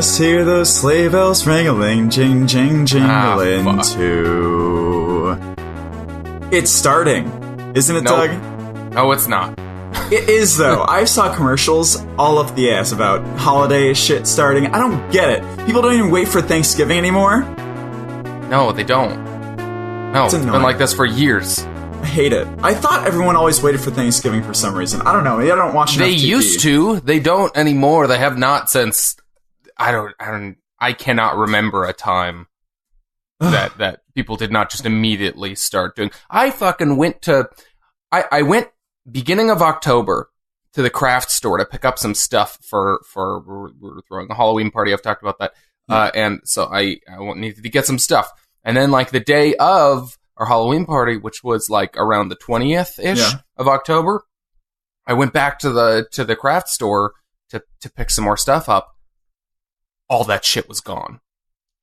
Just hear those sleigh bells ringling, jing, jing, jingling too. It's starting, isn't it, Nope. Doug? No, it's not. It is, though. I saw commercials all up the ass about holiday shit starting. I don't get it. People don't even wait for Thanksgiving anymore. No, they don't. No, it's been like this for years. I hate it. I thought everyone always waited for Thanksgiving for some reason. I don't know. Maybe I don't watch enough They TV. used to. They don't anymore. They have not since. I cannot remember a time that people did not just immediately start doing. I fucking went to. I went beginning of October to the craft store to pick up some stuff for we're throwing a Halloween party. I've talked about that, and so I needed to get some stuff. And then, like, the day of our Halloween party, which was like around the 20th-ish of October, I went back to the craft store to pick some more stuff up. All that shit was gone.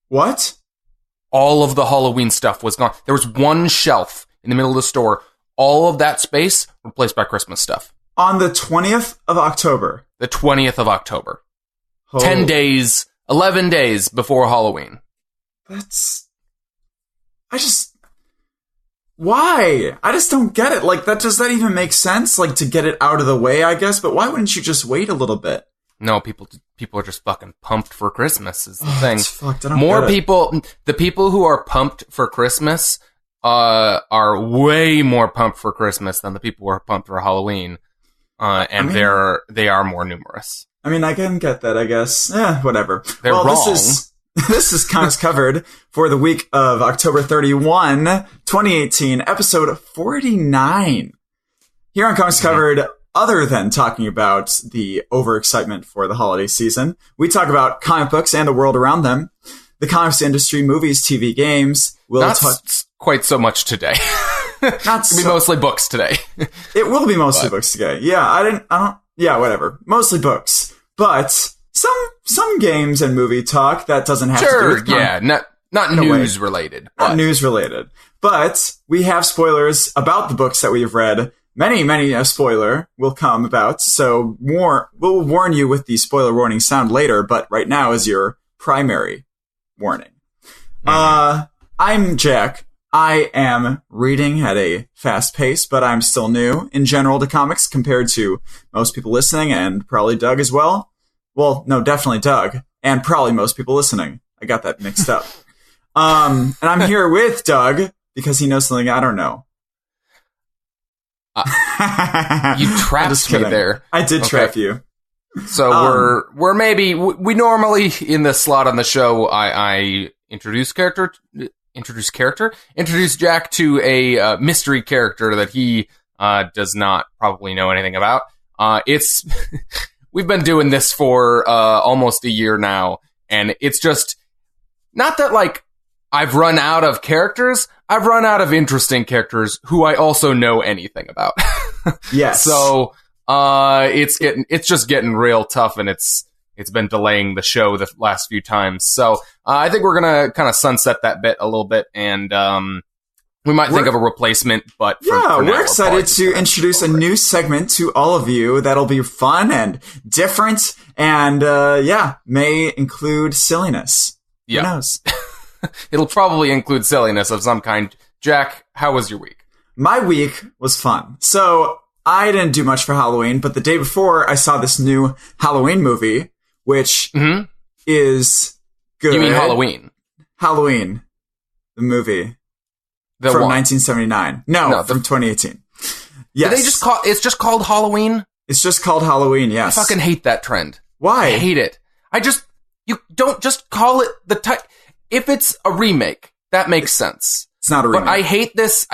What? All of the Halloween stuff was gone. There was one shelf in the middle of the store. All of that space replaced by Christmas stuff. On the 20th of October. The 20th of October. Oh. 10 days, 11 days before Halloween. Why? I just don't get it. Like, does that even make sense? Like, to get it out of the way, I guess, but why wouldn't you just wait a little bit? No, people are just fucking pumped for Christmas is the thing. It's fucked. I don't More get it. people, the people who are pumped for Christmas are way more pumped for Christmas than the people who are pumped for Halloween. They are more numerous. I mean, I can get that, I guess. Whatever. They're wrong. This is Comics Covered for the week of October 31, 2018, episode 49. Here on Comics Covered, other than talking about the overexcitement for the holiday season, we talk about comic books and the world around them, the comics industry, movies, TV, games. Not quite so much today. It'll be mostly books today. It will be mostly books today. Yeah, whatever. Mostly books. But some games and movie talk that doesn't have to do with not news related. Not news related. But we have spoilers about the books that we've read. Many a spoiler will come about. So we'll warn you with the spoiler warning sound later, but right now is your primary warning. I'm Jack. I am reading at a fast pace, but I'm still new in general to comics compared to most people listening, and probably Doug as well. Well, no, definitely Doug, and probably most people listening. I got that mixed up. And I'm here with Doug because he knows something I don't know. You trapped me there. I did trap you. So we're maybe we normally in this slot on the show I introduce Jack to a mystery character that he does not probably know anything about. We've been doing this for almost a year now, and it's just not that like I've run out of characters. I've run out of interesting characters who I also know anything about. Yes. So it's just getting real tough, and it's been delaying the show the last few times. So I think we're gonna kind of sunset that bit a little bit, and we might think of a replacement. But for now, we're excited to introduce a new segment to all of you that'll be fun and different, and may include silliness. Yeah. Who knows? It'll probably include silliness of some kind. Jack, how was your week? My week was fun. So I didn't do much for Halloween, but the day before I saw this new Halloween movie, which is good. You mean Halloween? Halloween, the movie from 1979. No, from 2018. Yes. Did they just call it's just called Halloween? It's just called Halloween, yes. I fucking hate that trend. Why? I hate it. You don't just call it the title. If it's a remake, that makes sense. It's not a remake. But I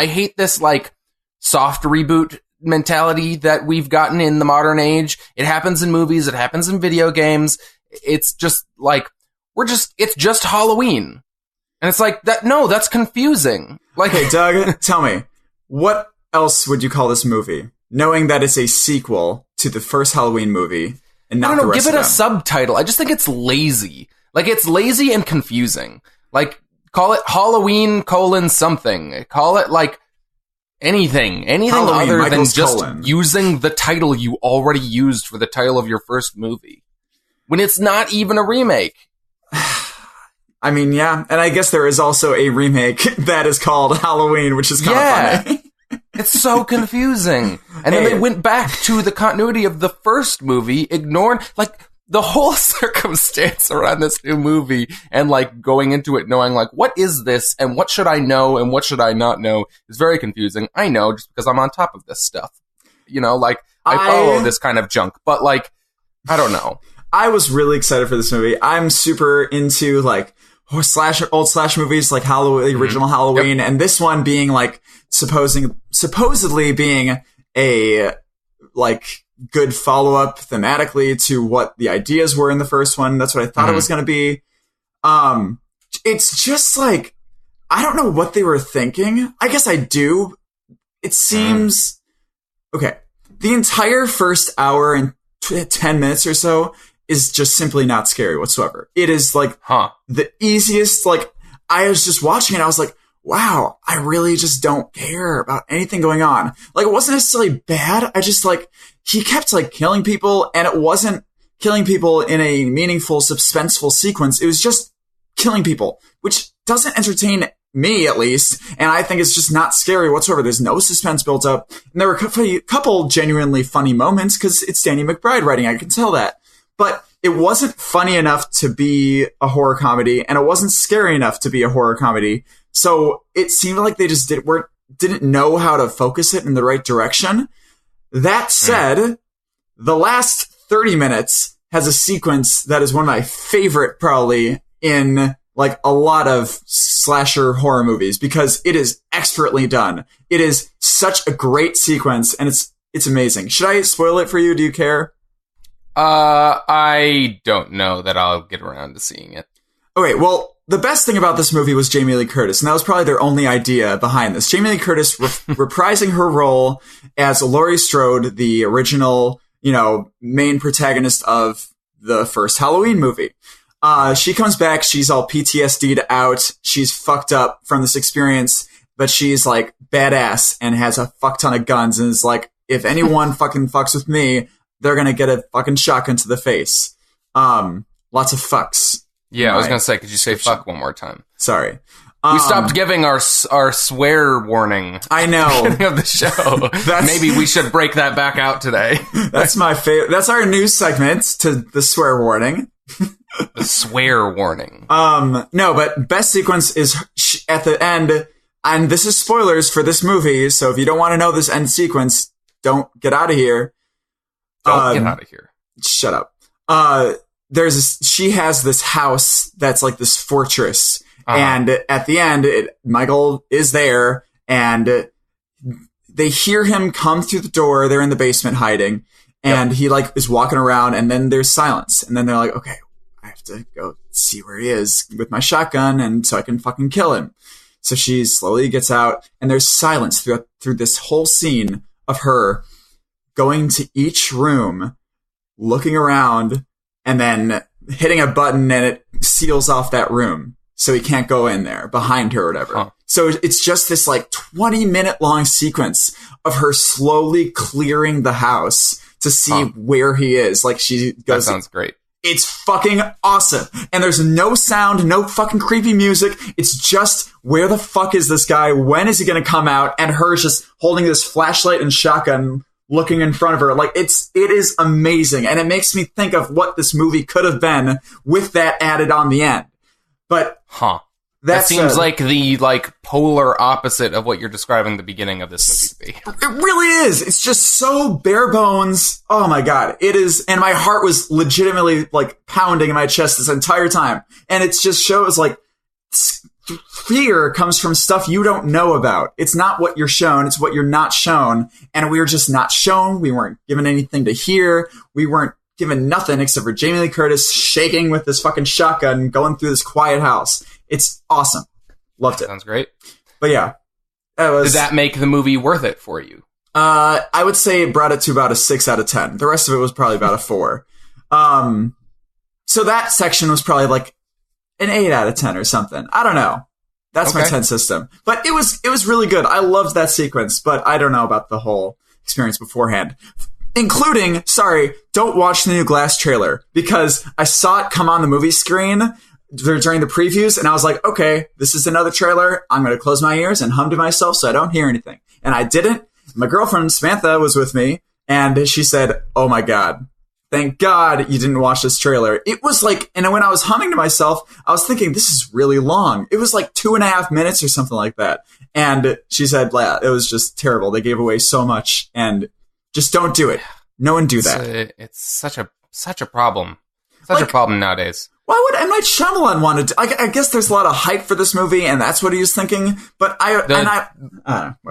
hate this like soft reboot mentality that we've gotten in the modern age. It happens in movies, it happens in video games. It's just like it's just Halloween. And it's like that that's confusing. Like, okay, Doug, tell me, what else would you call this movie? Knowing that it's a sequel to the first Halloween movie and not the rest of them. Give it a subtitle. I just think it's lazy. Like, it's lazy and confusing. Like, call it Halloween : something. Call it, like, anything Halloween, other Michael's than just colon. using the title you already used for the title of your first movie. When it's not even a remake. I mean, yeah. And I guess there is also a remake that is called Halloween, which is kind of funny. It's so confusing. And then they went back to the continuity of the first movie, ignoring, like, the whole circumstance around this new movie and, like, going into it knowing, like, what is this and what should I know and what should I not know is very confusing. I know just because I'm on top of this stuff. You know, like, I follow this kind of junk, but, like, I don't know. I was really excited for this movie. I'm super into, like, old slash movies like Halloween, the original Halloween, and this one being, like, supposedly being a, like, good follow-up thematically to what the ideas were in the first one. That's what I thought it was going to be. It's just, like, I don't know what they were thinking. I guess I do. It seems... Okay. The entire first hour and 10 minutes or so is just simply not scary whatsoever. It is, like, the easiest, like, I was just watching it, I was like, wow, I really just don't care about anything going on. Like, it wasn't necessarily bad, I just, like, he kept, like, killing people, and it wasn't killing people in a meaningful, suspenseful sequence, it was just killing people, which doesn't entertain me, at least, and I think it's just not scary whatsoever. There's no suspense built up, and there were a couple genuinely funny moments, because it's Danny McBride writing, I can tell that. But it wasn't funny enough to be a horror comedy, and it wasn't scary enough to be a horror comedy. So it seemed like they just didn't know how to focus it in the right direction. That said, the last 30 minutes has a sequence that is one of my favorite, probably, in, like, a lot of slasher horror movies, because it is expertly done. It is such a great sequence, and it's amazing. Should I spoil it for you? Do you care? I don't know that I'll get around to seeing it. Okay, well, the best thing about this movie was Jamie Lee Curtis, and that was probably their only idea behind this. Jamie Lee Curtis reprising her role as Laurie Strode, the original, you know, main protagonist of the first Halloween movie. She comes back, she's all PTSD'd out, she's fucked up from this experience, but she's, like, badass and has a fuck ton of guns, and is like, if anyone fucking fucks with me, they're gonna get a fucking shotgun to the face. Lots of fucks. Yeah, I was gonna say, could you say fuck one more time? Sorry. We stopped giving our swear warning. I know. At the beginning of the show. Maybe we should break that back out today. That's my favorite. That's our news segment to the swear warning. The swear warning. No, but best sequence is at the end, and this is spoilers for this movie, so if you don't want to know this end sequence, don't get out of here. Don't get out of here. Shut up. She has this house that's like this fortress, and at the end, Michael is there, and they hear him come through the door. They're in the basement hiding, and he, like, is walking around, and then there's silence, and then they're like, okay, I have to go see where he is with my shotgun, and so I can fucking kill him. So she slowly gets out, and there's silence through this whole scene of her going to each room, looking around, and then hitting a button, and it seals off that room. So he can't go in there behind her or whatever. So it's just this, like, 20-minute long sequence of her slowly clearing the house to see where he is. Like, she goes... That sounds great. It's fucking awesome. And there's no sound, no fucking creepy music. It's just, where the fuck is this guy? When is he gonna come out? And her just holding this flashlight and shotgun, looking in front of her. Like, it is amazing. And it makes me think of what this movie could have been with that added on the end. But that seems like the, like, polar opposite of what you're describing the beginning of this movie to be. It really is. It's just so bare bones. Oh my god. It is, and my heart was legitimately, like, pounding in my chest this entire time. And it just shows, like, fear comes from stuff you don't know about. It's not what you're shown, it's what you're not shown. And we were just not shown. We weren't given anything to hear. We weren't given nothing except for Jamie Lee Curtis shaking with this fucking shotgun going through this quiet house. It's awesome. Loved it. Sounds great. But yeah. Did that make the movie worth it for you? I would say it brought it to about a 6 out of 10. The rest of it was probably about a 4. So that section was probably like an 8 out of 10 or something. I don't know. That's my 10 system. But it was really good. I loved that sequence, but I don't know about the whole experience beforehand. Including, sorry, don't watch the new Glass trailer, because I saw it come on the movie screen during the previews, and I was like, okay, this is another trailer. I'm going to close my ears and hum to myself so I don't hear anything. And I didn't. My girlfriend, Samantha, was with me, and she said, oh my God, thank God you didn't watch this trailer. It was like, and when I was humming to myself, I was thinking, this is really long. It was like 2.5 minutes or something like that. And she said, yeah, it was just terrible. They gave away so much, and just don't do it. No one do that. It's such a problem. Such a problem nowadays. Why would M. Night Shyamalan want to? I guess there's a lot of hype for this movie, and that's what he was thinking. But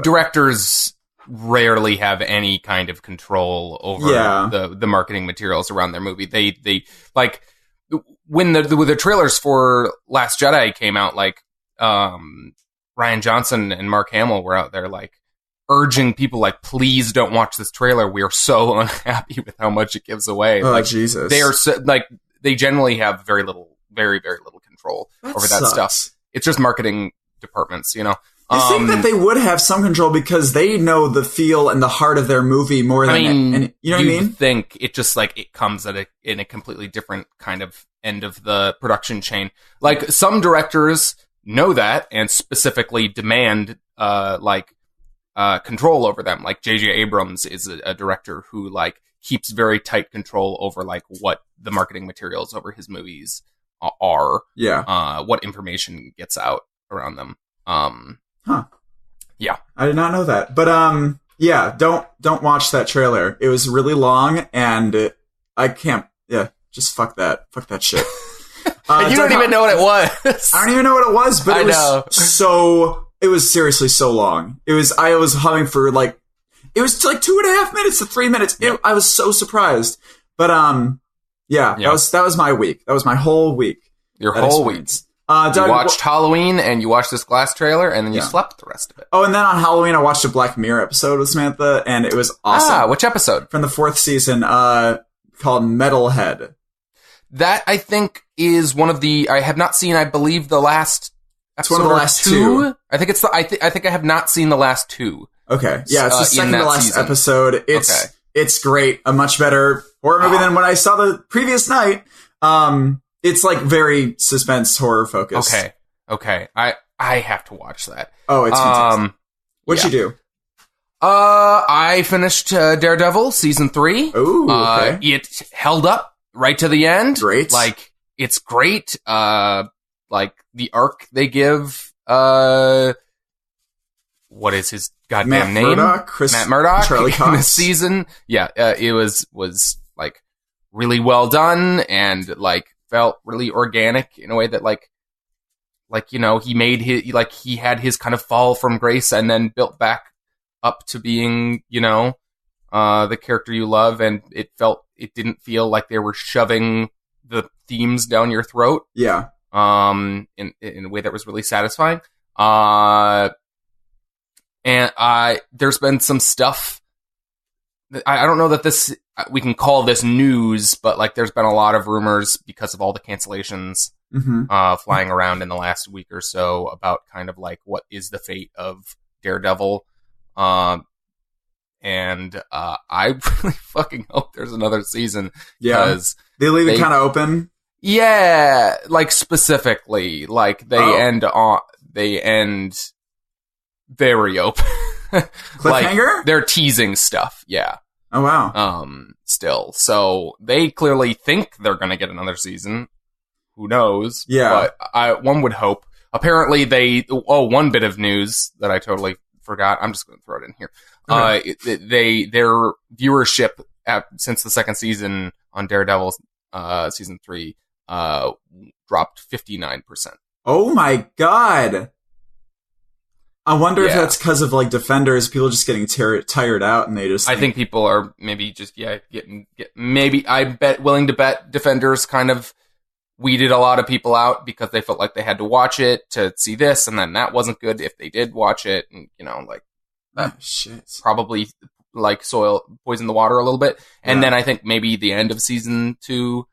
directors rarely have any kind of control over the marketing materials around their movie. They like when the trailers for Last Jedi came out, like Ryan Johnson and Mark Hamill were out there like urging people like, please don't watch this trailer. We are so unhappy with how much it gives away. Oh, like, Jesus. They are so, like, they generally have very little control over that sucks. stuff. It's just marketing departments, you know. I think that they would have some control because they know the feel and the heart of their movie more than and you know what I mean? Think it just like it comes in a completely different kind of end of the production chain. Like some directors know that and specifically demand control over them. Like J.J. Abrams is a director who like keeps very tight control over like what the marketing materials over his movies are. Yeah. What information gets out around them. Yeah. I did not know that. But yeah, don't watch that trailer. It was really long and I can't just fuck that. Fuck that shit. And you don't even know what it was. I don't even know what it was, but it was seriously so long. I was humming for like, it was like 2.5 minutes to 3 minutes. I was so surprised. But that was my week. That was my whole week. Your whole week. Doug, you watched Halloween and you watched this Glass trailer and then you slept the rest of it. Oh, and then on Halloween I watched a Black Mirror episode with Samantha and it was awesome. Which episode? From the 4th season, called Metalhead. That I think is one of the I have not seen. I believe the last. It's one of the last two. I think it's the. I think I have not seen the last two. Okay, yeah, it's the second to last season. Episode. It's great. A much better horror movie than when I saw the previous night. It's like very suspense horror focused. Okay. I have to watch that. Oh, it's fantastic. What'd you do? I finished Daredevil season 3. Ooh, okay. It held up right to the end. Great. Like it's great. Like the arc they give. What is his goddamn name? Matt Murdock. Charlie Cox. In this season. Yeah, it was like really well done and like felt really organic in a way that like you know he made his like he had his kind of fall from grace and then built back up to being you know the character you love, and it didn't feel like they were shoving the themes down your throat. Yeah. In a way that was really satisfying. And there's been some stuff that I don't know that this we can call this news, but like there's been a lot of rumors because of all the cancellations flying around in the last week or so about kind of like what is the fate of Daredevil. And I really fucking hope there's another season. Yeah, they leave it kind of open. Yeah, like specifically, like they end very open. Cliffhanger? Like, they're teasing stuff. Yeah. Oh wow. Still, so they clearly think they're gonna get another season. Who knows? Yeah. But one would hope. Apparently, one bit of news that I totally forgot. I'm just gonna throw it in here. Okay. Their viewership since the second season on Daredevil, season 3, dropped 59%. Oh my god! I wonder if that's because of like Defenders, people just getting tired out, and they just. I think people are maybe just maybe I bet willing to bet Defenders kind of weeded a lot of people out because they felt like they had to watch it to see this, and then that wasn't good if they did watch it, and you know like. Shit. Probably like poison the water a little bit. And then I think maybe the end of season 2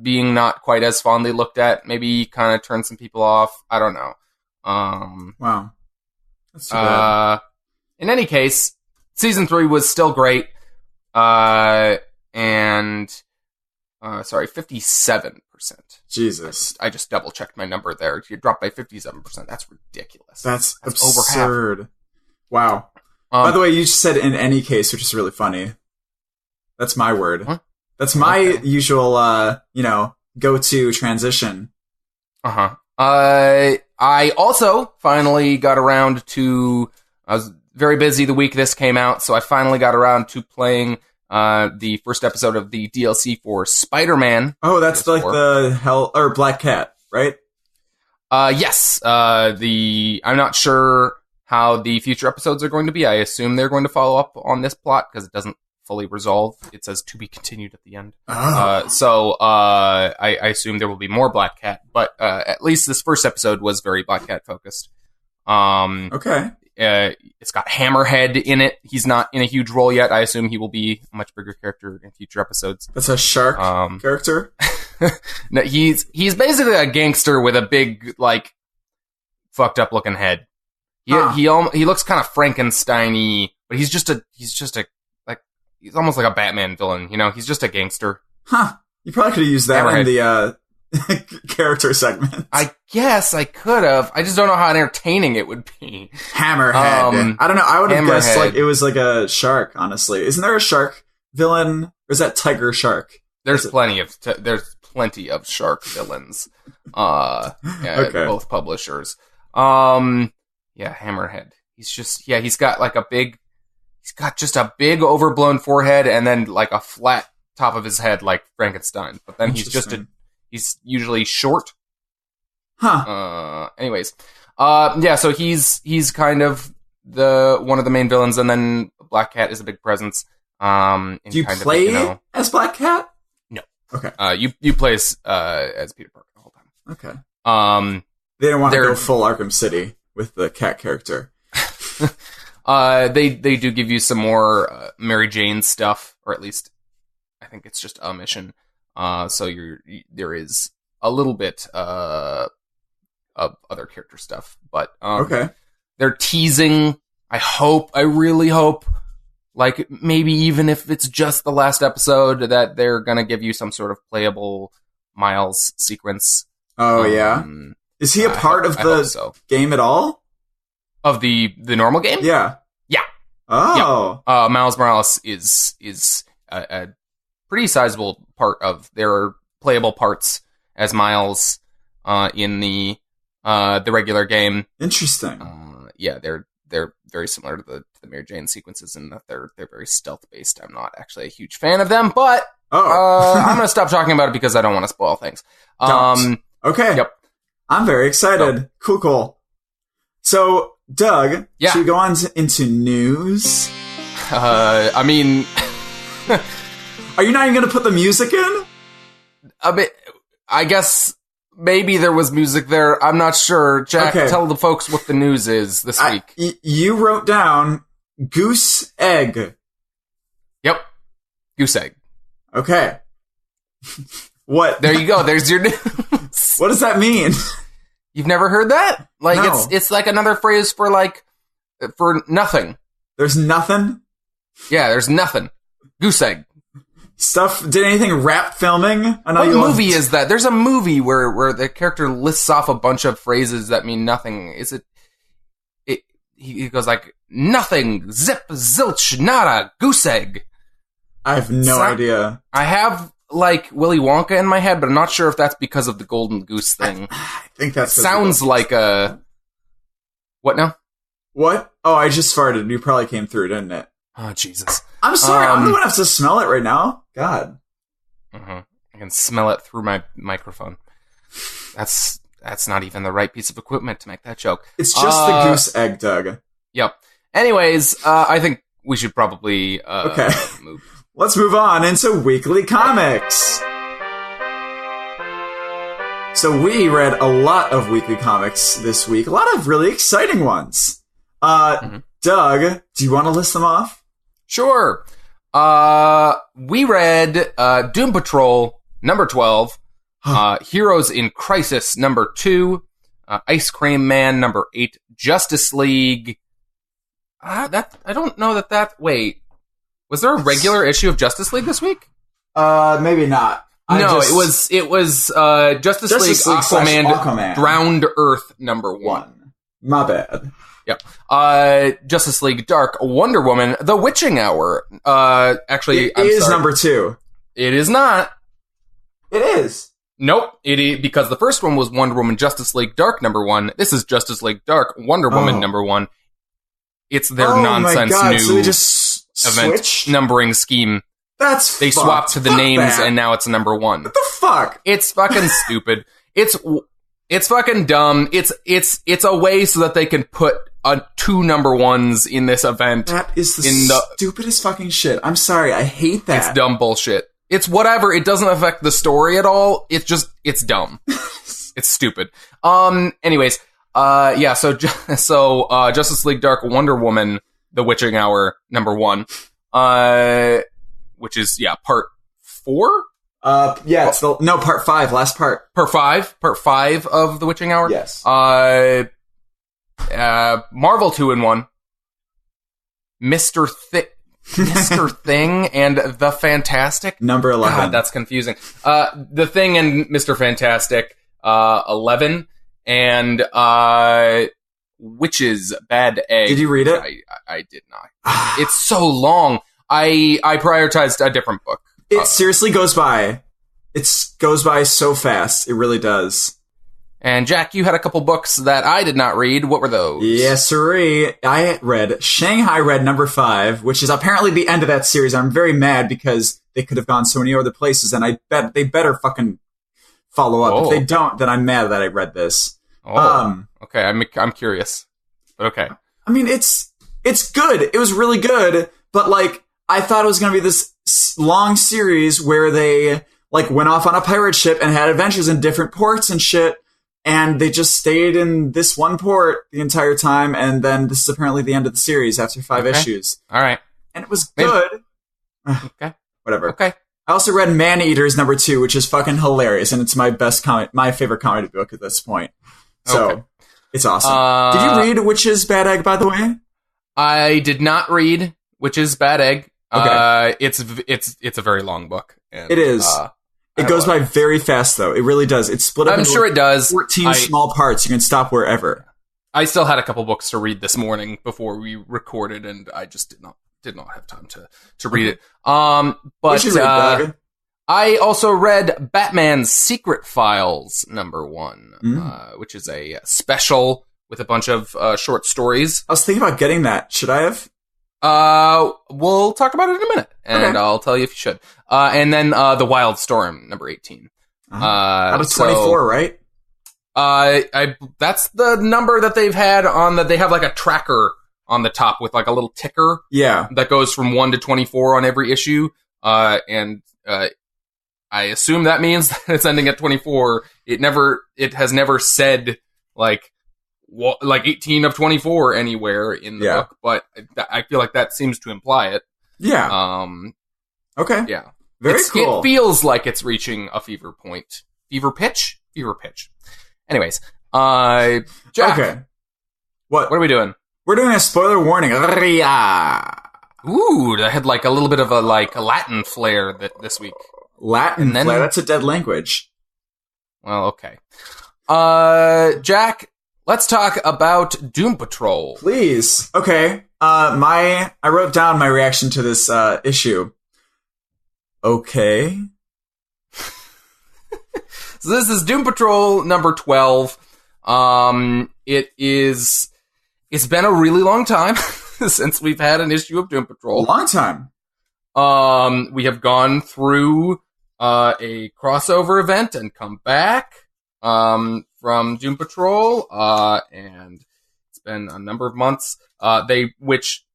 being not quite as fondly looked at maybe kind of turned some people off. I don't know. Wow. That's too bad. In any case, season 3 was still great. And Sorry, 57%. Jesus. I just double checked my number there. You dropped by 57%. That's ridiculous. That's over absurd. Wow. By the way, you just said in any case, which is really funny. That's my word. Huh? That's my usual, go-to transition. Uh-huh. I also finally got around to... I was very busy the week this came out, so I finally got around to playing the first episode of the DLC for Spider-Man. Oh, that's PS4. like the Black Cat, right? Yes. I'm not sure how the future episodes are going to be. I assume they're going to follow up on this plot because it doesn't fully resolve. It says to be continued at the end. So I assume there will be more Black Cat, but at least this first episode was very Black Cat focused. Okay. It's got Hammerhead in it. He's not in a huge role yet. I assume he will be a much bigger character in future episodes. That's a shark character? No, he's basically a gangster with a big, like, fucked up looking head. He looks kind of Frankenstein-y, but he's almost like a Batman villain, you know? He's just a gangster. Huh. You probably could have used that in the character segment. I guess I could have. I just don't know how entertaining it would be. Hammerhead. I don't know. I would have guessed Hammerhead. like it was like a shark, honestly. Isn't there a shark villain? Or is that Tiger Shark? There's plenty of shark villains. Both publishers. Yeah, Hammerhead. He's got just a big overblown forehead and then like a flat top of his head like Frankenstein. But then he's usually short. Huh. Anyways. So he's kind of one of the main villains, and then Black Cat is a big presence. Do you play as Black Cat? No. Okay. You play as Peter Parker the whole time. Okay. They didn't want to go full Arkham City with the cat character. They do give you some more Mary Jane stuff, or at least I think it's just a mission. So there is a little bit of other character stuff, but okay. They're teasing. I really hope, like maybe even if it's just the last episode, that they're gonna give you some sort of playable Miles sequence. Oh yeah. Is he a part of the game at all? Of the normal game? Yeah. Yeah. Oh. Yeah. Miles Morales is a pretty sizable part of their playable parts as Miles in the regular game. Interesting. Yeah, they're very similar to the Mary Jane sequences in that they're very stealth based. I'm not actually a huge fan of them, but I'm gonna stop talking about it because I don't want to spoil things. Okay. Yep. I'm very excited. Cool. So, Doug, should we go on into news? I mean... Are you not even going to put the music in? I guess maybe there was music there. I'm not sure. Jack, tell the folks what the news is this week. You wrote down goose egg. Yep. Goose egg. Okay. What? There you go. There's your news. What does that mean? You've never heard that? Like No. it's like another phrase for nothing. There's nothing? Yeah, there's nothing. Goose egg. Stuff, did anything rap filming? I know What movie is that? There's a movie where the character lists off a bunch of phrases that mean nothing. Is it he goes like, nothing, zip, zilch, nada, goose egg. I have no idea. I have like Willy Wonka in my head, but I'm not sure if that's because of the golden goose thing. I think that's... Sounds like a... What now? What? Oh, I just farted. You probably came through, didn't it? Oh, Jesus. I'm sorry. I'm the one who has to smell it right now. God. I can smell it through my microphone. That's not even the right piece of equipment to make that joke. It's just the goose egg, Doug. Yep. Anyways, I think we should probably move. Let's move on into weekly comics. So we read a lot of weekly comics this week. A lot of really exciting ones. Doug, do you want to list them off? Sure. We read Doom Patrol number 12, Heroes in Crisis number 2, Ice Cream Man number 8, Justice League. I don't know that. Wait, was there a regular issue of Justice League this week? Maybe not. It was Justice League Aquaman Drowned Earth #1. My bad. Yep. Justice League Dark Wonder Woman The Witching Hour. Actually, it is #2. It is not. It is. Nope. Because the first one was Wonder Woman Justice League Dark #1. This is Justice League Dark Wonder Woman #1. It's their nonsense new so they just event switched? numbering scheme. They swapped the names and now it's #1. What the fuck? It's fucking stupid. It's fucking dumb. It's a way so that they can put two #1s in this event. That is the stupidest fucking shit. I'm sorry. I hate that. It's dumb bullshit. It's whatever. It doesn't affect the story at all. It's dumb. It's stupid. Anyways, so Justice League Dark Wonder Woman The Witching Hour #1. Which is, part 4? It's part 5, last part. Part 5 of The Witching Hour? Yes. Marvel 2-in-1. Mr. Thing and The Fantastic. Number 11. God, that's confusing. The Thing and Mr. Fantastic, 11. And, Witch's Bad Egg. Did you read it? I did not. It's so long. I prioritized a different book. It seriously goes by. It goes by so fast. It really does. And Jack, you had a couple books that I did not read. What were those? Yes, sirree. I read Shanghai Red #5, which is apparently the end of that series. I'm very mad because they could have gone so many other places, and I bet they better fucking follow up. If they don't, then I'm mad that I read this. Okay, I'm curious. But okay. I mean, it's good. It was really good, but like I thought it was going to be this long series where they like went off on a pirate ship and had adventures in different ports and shit, and they just stayed in this one port the entire time, and then this is apparently the end of the series after 5 issues. All right. And it was good. Okay. Whatever. Okay. I also read Man Eaters #2, which is fucking hilarious, and it's my my favorite comedy book at this point. So, it's awesome. Did you read Witch's Bad Egg, by the way? I did not read Witch's Bad Egg. Okay. It's a very long book. And, it is. It goes by very fast, though. It really does. It's split up I'm into sure it does. 14 small parts. You can stop wherever. I still had a couple books to read this morning before we recorded, and I just did not have time to read it. But I also read Batman's Secret Files #1, which is a special with a bunch of short stories. I was thinking about getting that. Should I have? We'll talk about it in a minute, and I'll tell you if you should. And then The Wild Storm #18. Out of 24, right? That's the number that they've had on that. They have like a tracker on the top with like a little ticker. Yeah. That goes from 1 to 24 on every issue. And I assume that means that it's ending at 24. It has never said like 18 of 24 anywhere in the book, but I feel like that seems to imply it. Yeah. Okay. Yeah. Very cool. It feels like it's reaching a fever point. Fever pitch. Anyways, Jack. Okay. What are we doing? We're doing a spoiler warning. Ooh, that had like a little bit of a Latin flair this week. Latin flair? That's a dead language. Well, okay. Jack, let's talk about Doom Patrol. Please. Okay. I wrote down my reaction to this issue. Okay. So this is Doom Patrol #12. It's been a really long time since we've had an issue of Doom Patrol. A long time. We have gone through a crossover event and come back from Doom Patrol, and it's been a number of months. Which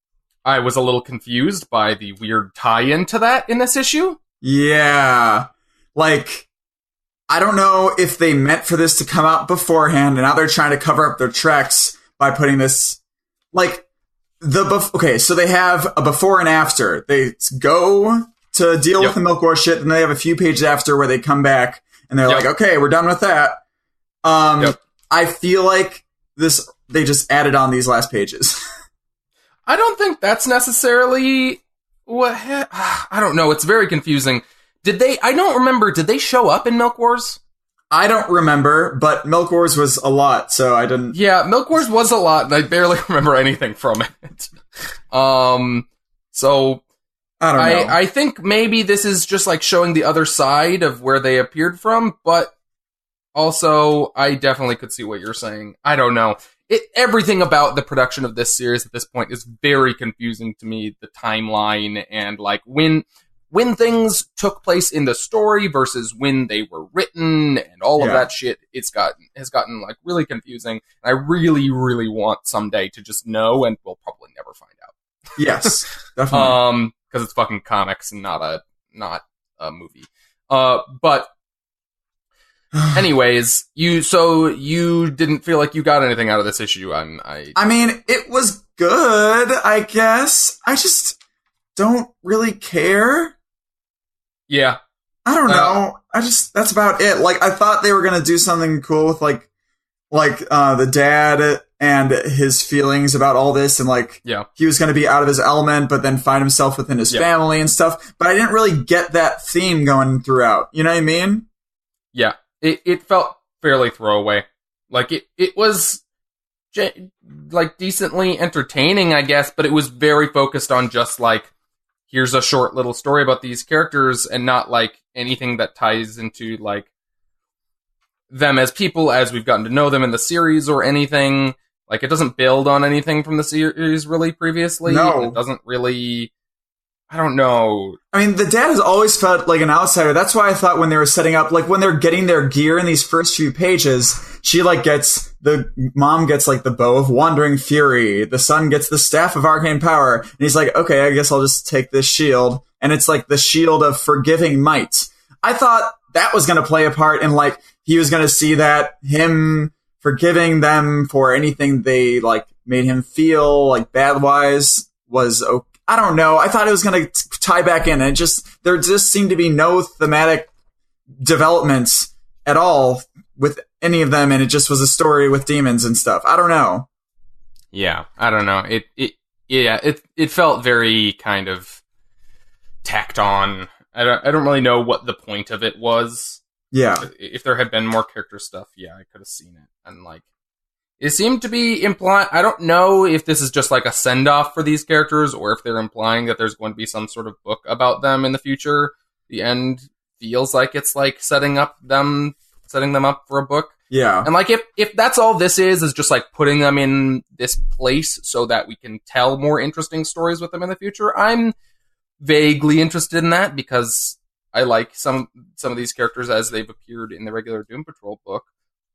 I was a little confused by the weird tie-in to that in this issue. Yeah. Like, I don't know if they meant for this to come out beforehand, and now they're trying to cover up their tracks by putting this, like, so they have a before and after. They go to deal with the Milk War shit, and they have a few pages after where they come back, and they're like, okay, we're done with that. I feel like they just added on these last pages. I don't think that's necessarily I don't know. It's very confusing I don't remember, did they show up in Milk Wars? I don't remember, but Milk Wars was a lot, so I didn't... Yeah, Milk Wars was a lot, and I barely remember anything from it. So... I don't know. I think maybe this is just like showing the other side of where they appeared from, but also I definitely could see what you're saying. I don't know. Everything about the production of this series at this point is very confusing to me. The timeline and like when things took place in the story versus when they were written and all of that shit, has gotten like really confusing. And I really, really want someday to just know, and we'll probably never find out. Yes, definitely. Because it's fucking comics and not a movie. But anyways, you didn't feel like you got anything out of this issue. I mean, it was good, I guess. I just don't really care. Yeah. I don't know. That's about it. Like, I thought they were gonna do something cool with like the dad and his feelings about all this, and like he was going to be out of his element but then find himself within his family and stuff, but I didn't really get that theme going throughout, you know what I mean? Yeah, it felt fairly throwaway. Like it was like decently entertaining, I guess, but it was very focused on just like, here's a short little story about these characters, and not like anything that ties into like them as people as we've gotten to know them in the series or anything. Like, it doesn't build on anything from the series really previously. No. It doesn't really... I don't know. I mean, the dad has always felt like an outsider. That's why I thought when they were setting up, like when they're getting their gear in these first few pages, the mom gets like the bow of wandering fury. The son gets the staff of arcane power. And he's like, okay, I guess I'll just take this shield. And it's like the shield of forgiving might. I thought that was going to play a part in like, he was going to see that him forgiving them for anything they like made him feel like bad wise was okay. I don't know. I thought it was going to tie back in, and there just seemed to be no thematic developments at all with any of them, and it just was a story with demons and stuff. I don't know. Yeah, I don't know. It felt very kind of tacked on. I don't really know what the point of it was. Yeah. If there had been more character stuff, I could have seen it. And like, it seemed to be implying... I don't know if this is just like a send-off for these characters, or if they're implying that there's going to be some sort of book about them in the future. The end feels like it's like setting them up for a book. Yeah. And like, if that's all this is just like putting them in this place so that we can tell more interesting stories with them in the future, I'm vaguely interested in that, because I like some of these characters as they've appeared in the regular Doom Patrol book.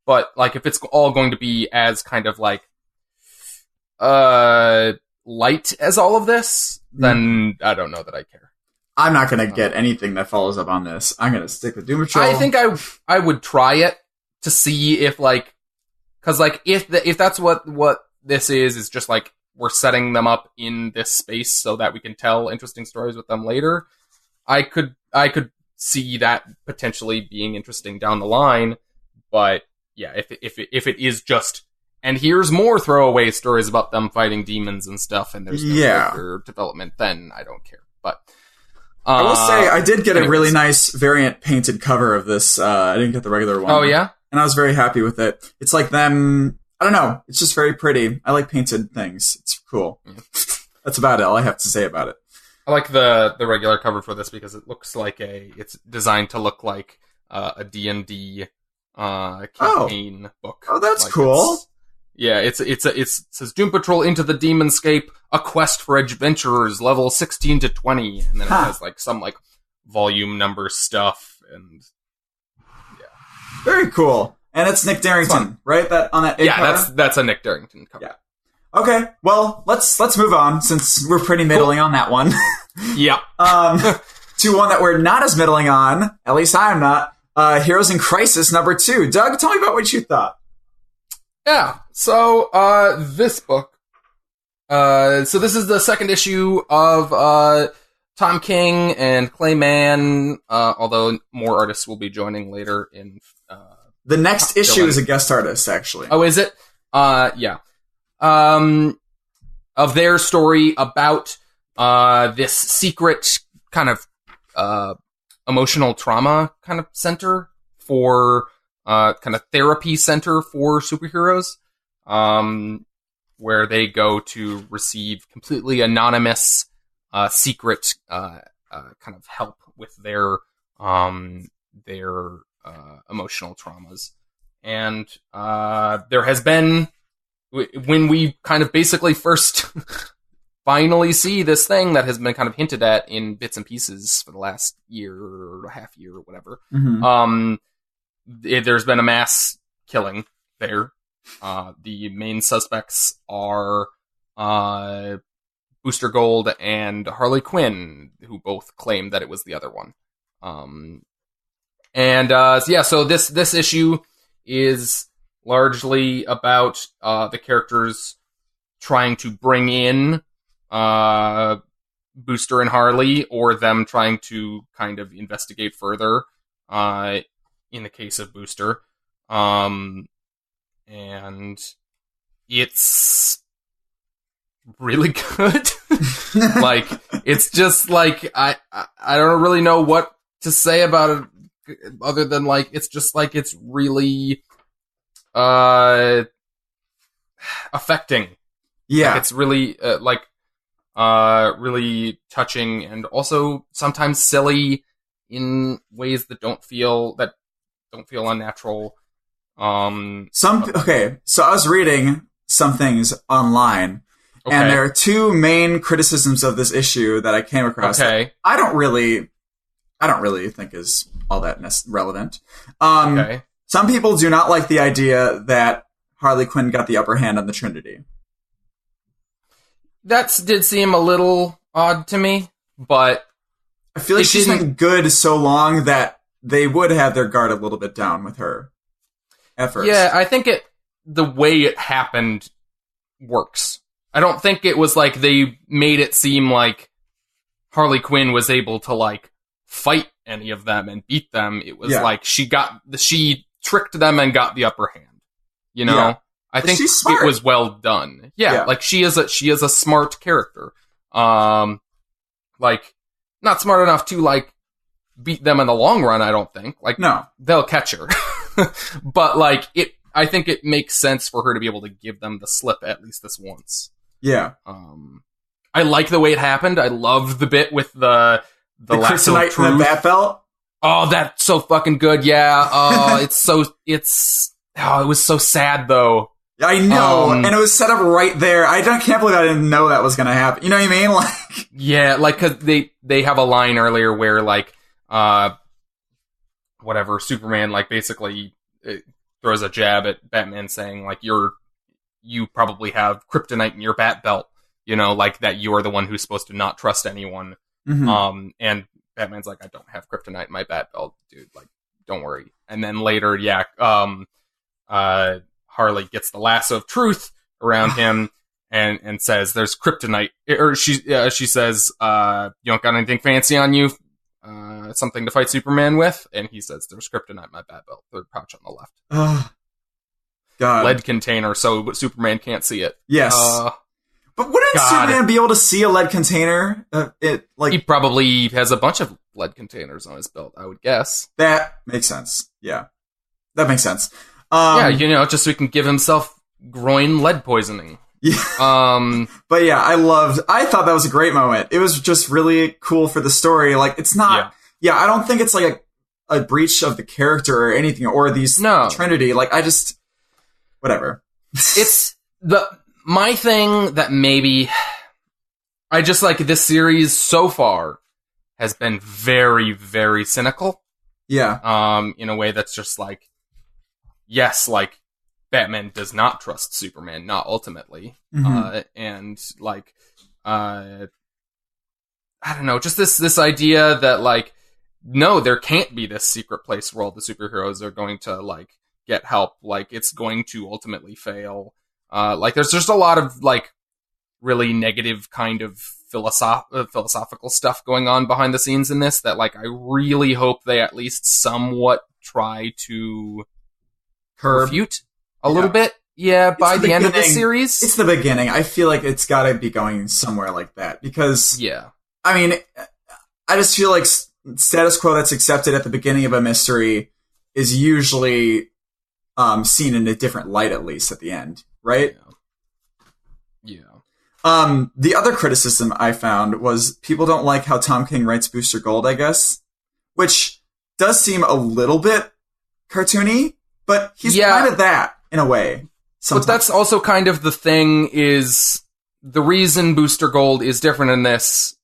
But like, if it's all going to be as kind of like light as all of this, then I don't know that I care. I'm not going to get anything that follows up on this. I'm going to stick with Doom Patrol. I think I would try it to see if like, because like if that's what this is just like we're setting them up in this space so that we can tell interesting stories with them later. I could see that potentially being interesting down the line, but yeah, if it is just, and here's more throwaway stories about them fighting demons and stuff, and there's no character development, then I don't care. But I will say I did get a really nice variant painted cover of this. I didn't get the regular one. Oh yeah, and I was very happy with it. It's like them. I don't know. It's just very pretty. I like painted things. It's cool. Yeah. That's about it. All I have to say about it. I like the regular cover for this because it looks like it's designed to look like a D&D campaign book. Oh, that's like cool. It says Doom Patrol Into the Demonscape, a quest for adventurers, level 16 to 20, and then it has like some like volume number stuff, and very cool. And it's Nick Darrington, right? That on that. Cover? that's a Nick Darrington cover. Yeah. Okay, well, let's move on, since we're pretty middling on that one. Yeah. To one that we're not as middling on, at least I'm not, Heroes in Crisis #2. Doug, tell me about what you thought. Yeah, so, this book, so this is the second issue of, Tom King and Clay Mann, although more artists will be joining later in, the next issue is a guest artist, actually. Oh, is it? Yeah. Of their story about this secret kind of emotional trauma kind of center for kind of therapy center for superheroes, where they go to receive completely anonymous, secret kind of help with their emotional traumas. And there has been, when we kind of basically first finally see this thing that has been kind of hinted at in bits and pieces for the last year or half year or whatever, there's been a mass killing there. The main suspects are Booster Gold and Harley Quinn, who both claim that it was the other one. So this issue is largely about the characters trying to bring in Booster and Harley, or them trying to kind of investigate further in the case of Booster. And it's really good. Like, it's just like, I don't really know what to say about it other than like, it's just like, it's really affecting. Yeah. Like, it's really really touching, and also sometimes silly in ways that don't feel unnatural. Okay, so I was reading some things online, and there are two main criticisms of this issue that I came across. Okay. That I don't really think is all that relevant. Some people do not like the idea that Harley Quinn got the upper hand on the Trinity. That did seem a little odd to me, but I feel like she's been good so long that they would have their guard a little bit down with her at first. Yeah, I think the way it happened works. I don't think it was like they made it seem like Harley Quinn was able to like fight any of them and beat them. It was like she tricked them and got the upper hand. You know? Yeah. I think it was well done. Yeah, like she is a smart character. Like, not smart enough to like beat them in the long run, I don't think. Like, no, they'll catch her. But like, I think it makes sense for her to be able to give them the slip at least this once. Yeah. I like the way it happened. I love the bit with the kryptonite from the bat belt. Oh, that's so fucking good. Yeah. Oh, it was so sad though. I know, and it was set up right there. Can't believe I didn't know that was going to happen. You know what I mean? Like, yeah, like, cause they have a line earlier where like, Superman like basically throws a jab at Batman saying like, you probably have kryptonite in your bat belt, you know, like that you're the one who's supposed to not trust anyone. Mm-hmm. And Batman's like, I don't have kryptonite in my bat belt, dude. Like, don't worry. And then later, Harley gets the lasso of truth around him and says there's kryptonite, or she says, you don't got anything fancy on you, something to fight Superman with? And he says there's kryptonite in my bat belt, third pouch on the left. Oh, God. Lead container, so Superman can't see it. Yes. But wouldn't Superman be able to see a lead container? He probably has a bunch of lead containers on his belt, I would guess. That makes sense. Yeah. That makes sense. Just so he can give himself groin lead poisoning. Yeah. But yeah, I thought that was a great moment. It was just really cool for the story. Like, it's not, I don't think it's like a breach of the character or anything, or Trinity. Like, whatever. It's my thing that maybe, I just like this series so far has been very, very cynical. Yeah. In a way that's just like, yes, like, Batman does not trust Superman, not ultimately. Mm-hmm. And, like, I don't know, just this idea that, like, no, there can't be this secret place where all the superheroes are going to, like, get help. Like, it's going to ultimately fail. Like, there's just a lot of, like, really negative kind of philosophical stuff going on behind the scenes in this that, like, I really hope they at least somewhat try to refute a little bit. Yeah, by the end of this series. It's the beginning. I feel like it's got to be going somewhere like that because, I mean, I just feel like status quo that's accepted at the beginning of a mystery is usually seen in a different light, at least at the end, right? Yeah. The other criticism I found was people don't like how Tom King writes Booster Gold, I guess, which does seem a little bit cartoony, but he's kind of that in a way. Sometimes. But that's also kind of the thing, is the reason Booster Gold is different in this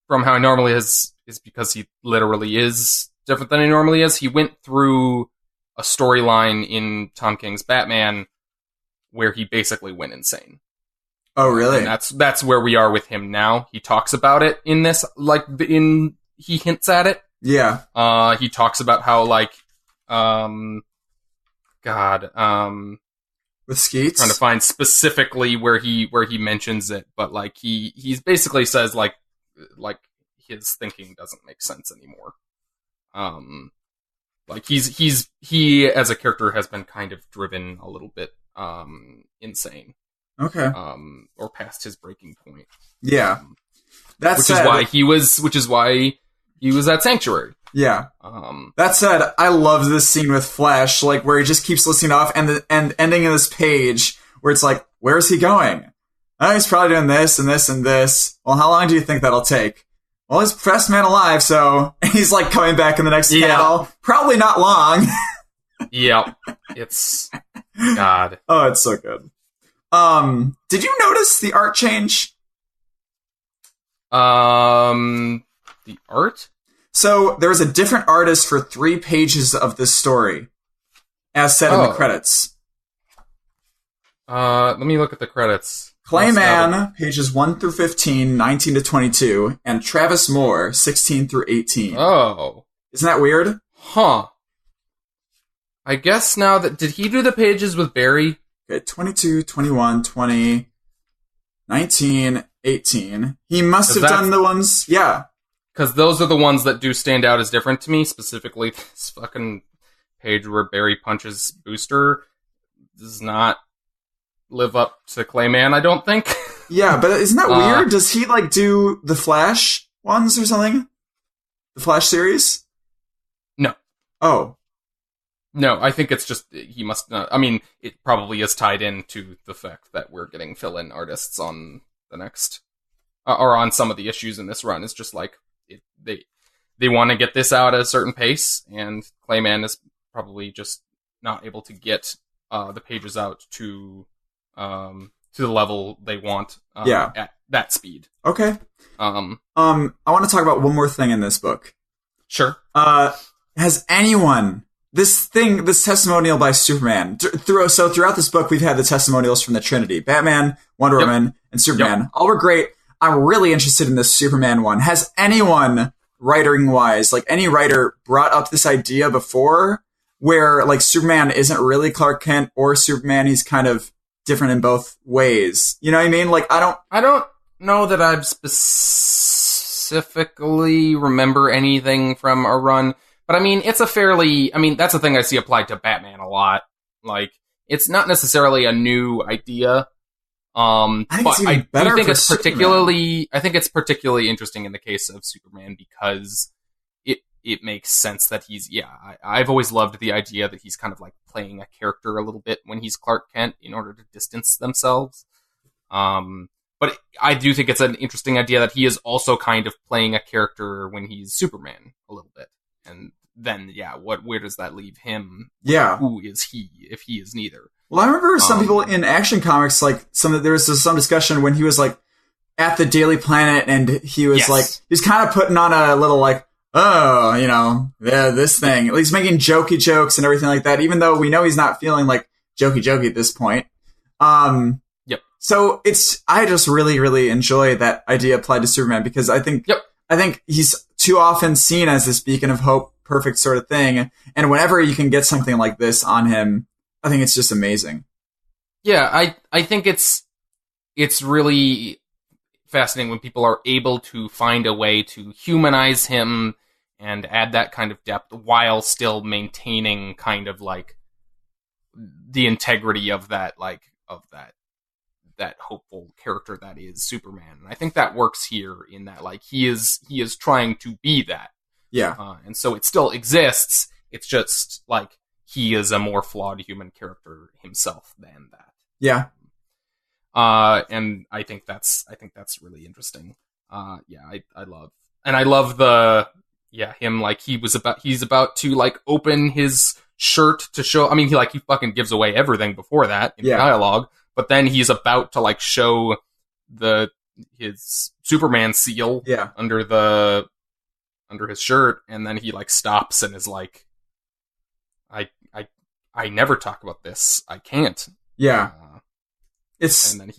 from how he normally is because he literally is different than he normally is. He went through a storyline in Tom King's Batman where he basically went insane. Oh, really? And that's where we are with him now. He talks about it in this, like, he hints at it. Yeah. He talks about how, like, with Skeets? Trying to find specifically where he mentions it, but, like, he basically says, like his thinking doesn't make sense anymore. Like, he as a character has been kind of driven a little bit, insane. Okay. Or past his breaking point. Yeah. Which is why he was at Sanctuary. Yeah. That said, I love this scene with Flash, like, where he just keeps listening off, and ending in this page where it's like, where's he going? Oh, he's probably doing this and this and this. Well, how long do you think that'll take? Well, he's best man alive, so he's like coming back in the next panel. Probably not long. Yep. It's God. Oh, it's so good. Did you notice the art change? The art? So there was a different artist for 3 pages of this story, as said in the credits. Let me look at the credits. Clayman, pages 1 through 15, 19 to 22, and Travis Moore, 16 through 18. Oh. Isn't that weird? Huh. I guess now that... Did he do the pages with Barry? Okay, 22, 21, 20, 19, 18. He must have done the ones... Yeah. Because those are the ones that do stand out as different to me. Specifically, this fucking page where Barry punches Booster does not live up to Clayman, I don't think. Yeah, but isn't that weird? Does he, like, do the Flash ones or something? The Flash series? No. Oh. No, I think it's just, he must not... I mean, it probably is tied into the fact that we're getting fill-in artists on the next... or on some of the issues in this run. It's just like, they want to get this out at a certain pace, and Clayman is probably just not able to get the pages out to the level they want at that speed. Okay. I want to talk about one more thing in this book. Sure. Has anyone... This testimonial by Superman. Throughout this book, we've had the testimonials from the Trinity. Batman, Wonder Woman, and Superman. All were great. I'm really interested in this Superman one. Has anyone, writing-wise, like any writer, brought up this idea before where, like, Superman isn't really Clark Kent, or Superman, he's kind of different in both ways? You know what I mean? Like, I don't know that I specifically remember anything from a run, but I mean, that's the thing I see applied to Batman a lot. Like, it's not necessarily a new idea. I think it's particularly interesting in the case of Superman because it makes sense that I've always loved the idea that he's kind of like playing a character a little bit when he's Clark Kent in order to distance themselves. But I do think it's an interesting idea that he is also kind of playing a character when he's Superman a little bit. And then, where does that leave him? Yeah. Who is he if he is neither? Well, I remember some people in Action Comics, like, there was some discussion when he was, like, at the Daily Planet, and he was, he's kind of putting on a little, like, oh, you know, this thing. He's making jokey jokes and everything like that, even though we know he's not feeling, like, jokey at this point. So I just really, really enjoy that idea applied to Superman, because I think he's too often seen as this beacon of hope, perfect sort of thing, and whenever you can get something like this on him, I think it's just amazing. Yeah, I think it's really fascinating when people are able to find a way to humanize him and add that kind of depth while still maintaining kind of like the integrity of that hopeful character that is Superman. And I think that works here in that, like, he is trying to be that, Yeah. And so it still exists. It's just like he is a more flawed human character himself than that. Yeah. And I think that's really interesting. I love him, like, he's about to, like, open his shirt to show, I mean, he fucking gives away everything before that in dialogue, but then he's about to, like, show his Superman seal under his shirt, and then he, like, stops and is like, I never talk about this. I can't. Yeah. And then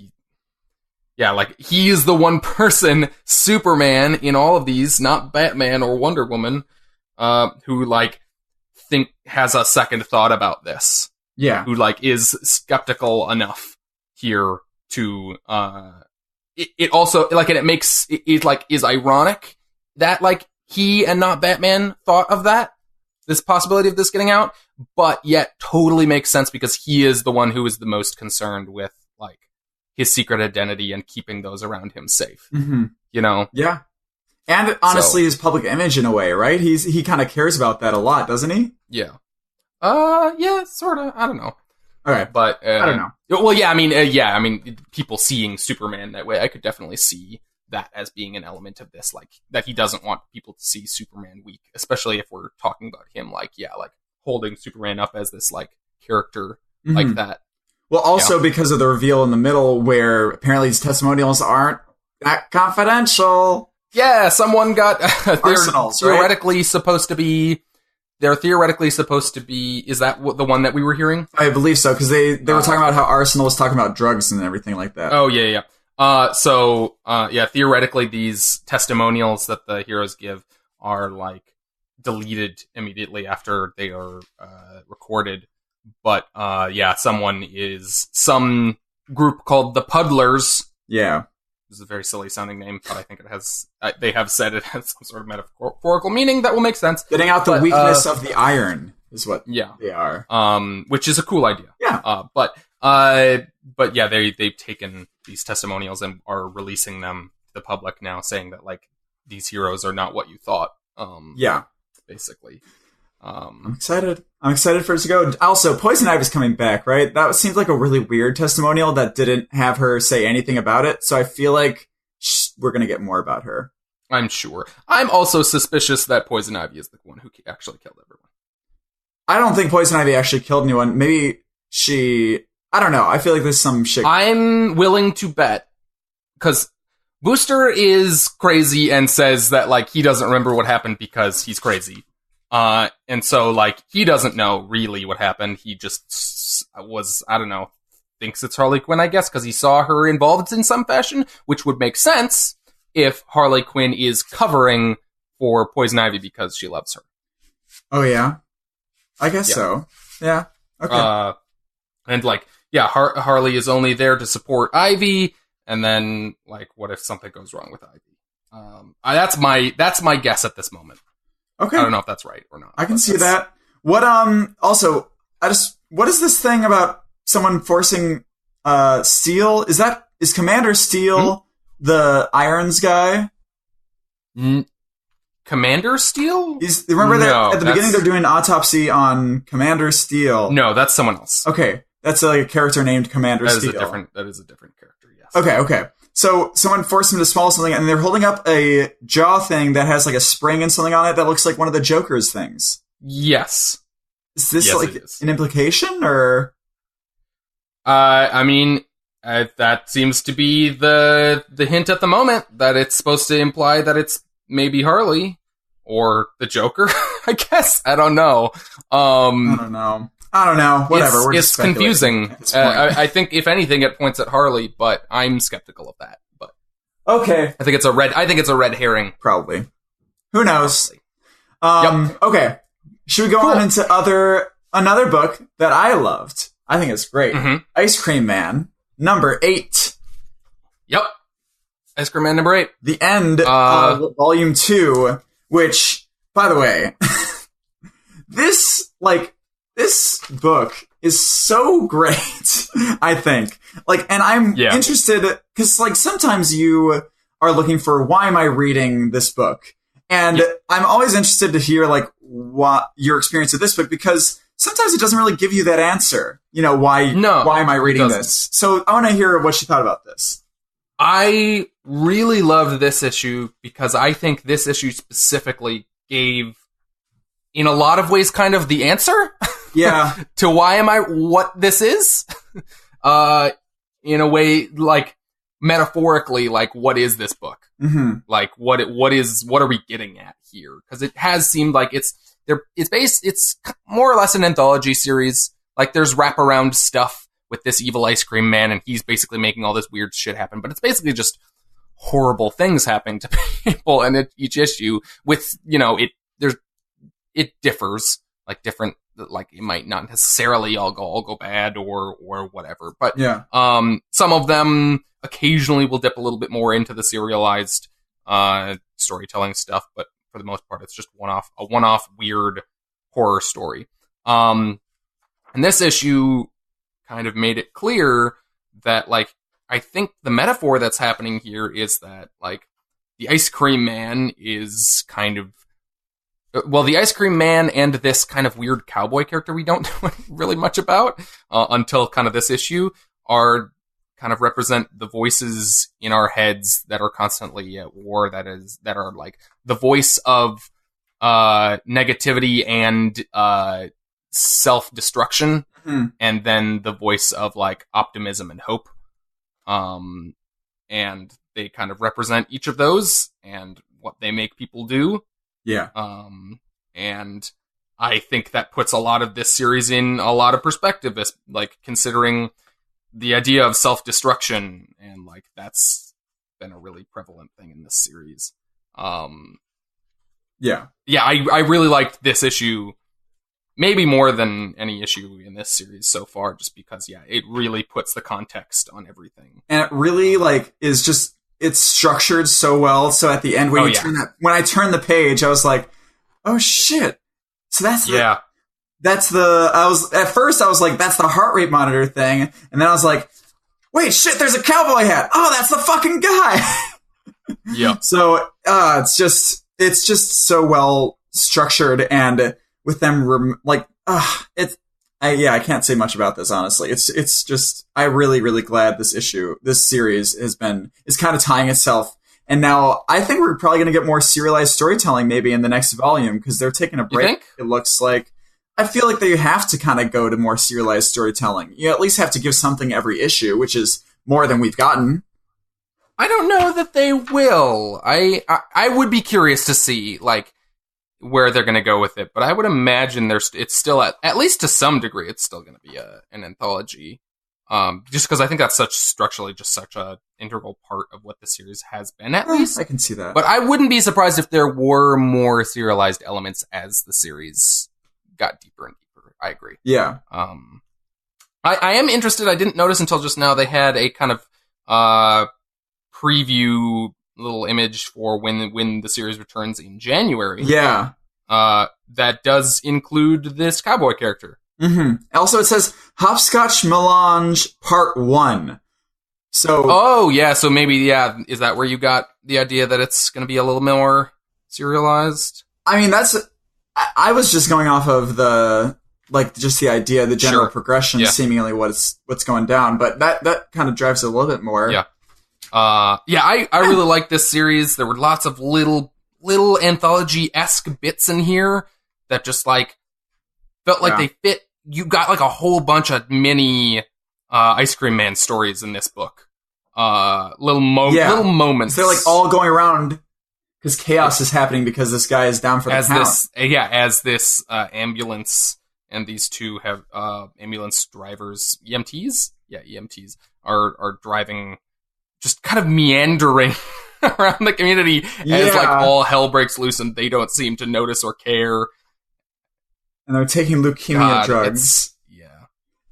he is the one person, Superman, in all of these, not Batman or Wonder Woman, who, like, has a second thought about this. Yeah. Who, like, is skeptical enough here to, it also, like, and it makes, it like, is ironic that, like, he and not Batman thought of that, this possibility of this getting out, but yet totally makes sense because he is the one who is the most concerned with, like, his secret identity and keeping those around him safe. Mm-hmm. You know? Yeah. And honestly, his public image in a way, right? He kind of cares about that a lot, doesn't he? Yeah. Yeah, sort of. I don't know. All right. But, I don't know. Well, yeah, I mean, people seeing Superman that way, I could definitely see that as being an element of this, like, that he doesn't want people to see Superman weak, especially if we're talking about him, like, like, holding Superman up as this, like, character like that. Well, also because of the reveal in the middle where apparently these testimonials aren't that confidential. Yeah, someone got... Arsenals, theoretically supposed to be... They're theoretically supposed to be... Is that the one that we were hearing? I believe so, because they were talking about how Arsenal was talking about drugs and everything like that. Oh, yeah. Theoretically, these testimonials that the heroes give are, like, deleted immediately after they are recorded. But, some group called the Puddlers. Yeah. This is a very silly sounding name, but I think it has, they have said it has some sort of metaphorical meaning that will make sense. Getting out the weakness of the iron is what they are. Which is a cool idea. Yeah. But they've taken these testimonials and are releasing them to the public now, saying that, like, these heroes are not what you thought. Basically. I'm excited for it to go. Also, Poison Ivy's coming back, right? That seems like a really weird testimonial that didn't have her say anything about it. So I feel like we're going to get more about her. I'm sure. I'm also suspicious that Poison Ivy is the one who actually killed everyone. I don't think Poison Ivy actually killed anyone. Maybe I don't know. I feel like there's some shit. I'm willing to bet, because Booster is crazy and says that, like, he doesn't remember what happened because he's crazy. And so, like, he doesn't know really what happened. He just thinks it's Harley Quinn, I guess, because he saw her involved in some fashion, which would make sense if Harley Quinn is covering for Poison Ivy because she loves her. Oh, yeah? I guess so. Yeah. Okay. And, like, Harley is only there to support Ivy, and then, like, what if something goes wrong with Ivy? That's my guess at this moment. Okay. I don't know if that's right or not. I can see that. What, also, what is this thing about someone forcing, Steel? Is Commander Steel the Irons guy? Commander Steel? Remember that at the beginning they're doing an autopsy on Commander Steel? No, that's someone else. Okay. That's like a character named Commander Steel. That is a different character, yes. Okay. So someone forced him to swallow something, and they're holding up a jaw thing that has like a spring and something on it that looks like one of the Joker's things. Yes. Is this an implication, or? I mean, that seems to be the hint at the moment, that it's supposed to imply that it's maybe Harley or the Joker. I guess I don't know. I don't know. Whatever. It's confusing. I think, if anything, it points at Harley, but I'm skeptical of that. But okay, I think it's a red herring. Probably. Who knows? Yep. Okay. Should we go on into another book that I loved? I think it's great. Mm-hmm. Ice Cream Man, number 8. Yep. Ice Cream Man number 8. The end of volume 2, which, by the way, this book is so great, I think. Like, and I'm interested, because, like, sometimes you are looking for, why am I reading this book? And I'm always interested to hear like what your experience of this book, because sometimes it doesn't really give you that answer. Why am I reading this? So I want to hear what you thought about this. I really loved this issue because I think this issue specifically gave, in a lot of ways, kind of the answer. Yeah. To what this is. In a way, like, metaphorically, like, what is this book? Mm-hmm. Like, what are we getting at here? Because it has seemed like it's more or less an anthology series. Like, there's wraparound stuff with this evil ice cream man, and he's basically making all this weird shit happen. But it's basically just horrible things happening to people, and each issue with, it differs, like different, like it might not necessarily all go bad or whatever. But yeah, some of them occasionally will dip a little bit more into the serialized storytelling stuff, but for the most part, it's just a one-off weird horror story. And this issue kind of made it clear that, like, I think the metaphor that's happening here is that, like, the ice cream man is kind of, well, the ice cream man and this kind of weird cowboy character we don't know really much about until kind of this issue are kind of represent the voices in our heads that are constantly at war, that are like the voice of negativity and self-destruction, and then the voice of like optimism and hope. And they kind of represent each of those and what they make people do. Yeah. And I think that puts a lot of this series in a lot of perspective, as like considering the idea of self-destruction, and like that's been a really prevalent thing in this series. Yeah, I really liked this issue, maybe more than any issue in this series so far, just because, it really puts the context on everything. And it really, like, is just, it's structured so well. So at the end, when I turned the page, I was like, oh shit. So that's at first I was like, that's the heart rate monitor thing. And then I was like, wait, shit, there's a cowboy hat. Oh, that's the fucking guy. Yeah. So, it's just so well structured, and with them, I can't say much about this, honestly. It's just, I'm really, really glad this series is kind of tying itself. And now I think we're probably going to get more serialized storytelling maybe in the next volume, because they're taking a break. You think? It looks like. I feel like they have to kind of go to more serialized storytelling. You at least have to give something every issue, which is more than we've gotten. I don't know that they will. I would be curious to see, like, where they're going to go with it, but I would imagine it's still at least to some degree, it's still going to be an anthology. Just because I think that's structurally such a integral part of what the series has been, at least. I can see that. But I wouldn't be surprised if there were more serialized elements as the series got deeper and deeper. I agree. Yeah. I am interested. I didn't notice until just now they had a kind of preview little image for when the series returns in January. Yeah. That does include this cowboy character. Mm-hmm. Also, it says Hopscotch Melange Part 1. So. Oh, yeah. So maybe, is that where you got the idea that it's going to be a little more serialized? I mean, I was just going off of just the idea, the general progression, seemingly what's going down, but that kind of drives it a little bit more. Yeah. I really like this series. There were lots of little anthology-esque bits in here that just like felt like they fit. You got like a whole bunch of mini Ice Cream Man stories in this book. Little moments. They're like all going around because chaos is happening because this guy is down for the count. As this ambulance and these two have ambulance drivers, EMTs? Yeah, EMTs are driving, just kind of meandering around the community as like all hell breaks loose, and they don't seem to notice or care. And they're taking leukemia drugs.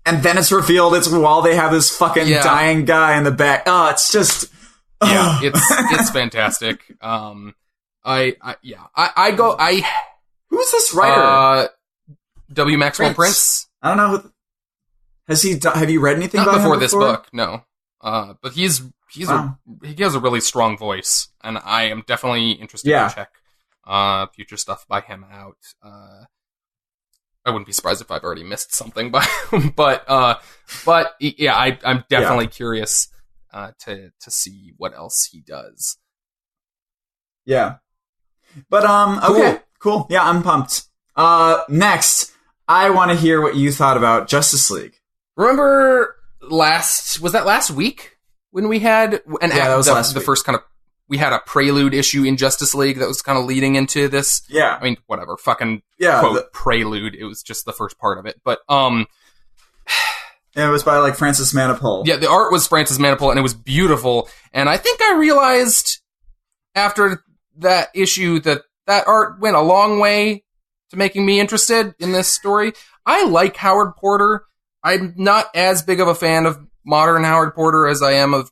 And then it's revealed it's while they have this fucking dying guy in the back. Oh, it's just... it's fantastic. Who's this writer? W. Maxwell Prince. I don't know. Have you read anything about him before this book? No. But he has a really strong voice, and I am definitely interested to check future stuff by him out. I wouldn't be surprised if I've already missed something by him, but yeah, I'm definitely curious to see what else he does. Yeah. But okay, cool. Yeah, I'm pumped. Next, I want to hear what you thought about Justice League. Remember was that last week when we had that was last week. First kind of, we had a prelude issue in Justice League that was kind of leading into this. Yeah. I mean, whatever, fucking quote prelude. It was just the first part of it. But it was by like Francis Manapul. Yeah, the art was Francis Manapul and it was beautiful. And I think I realized after that issue that art went a long way to making me interested in this story. I like Howard Porter. I'm not as big of a fan of modern Howard Porter as I am of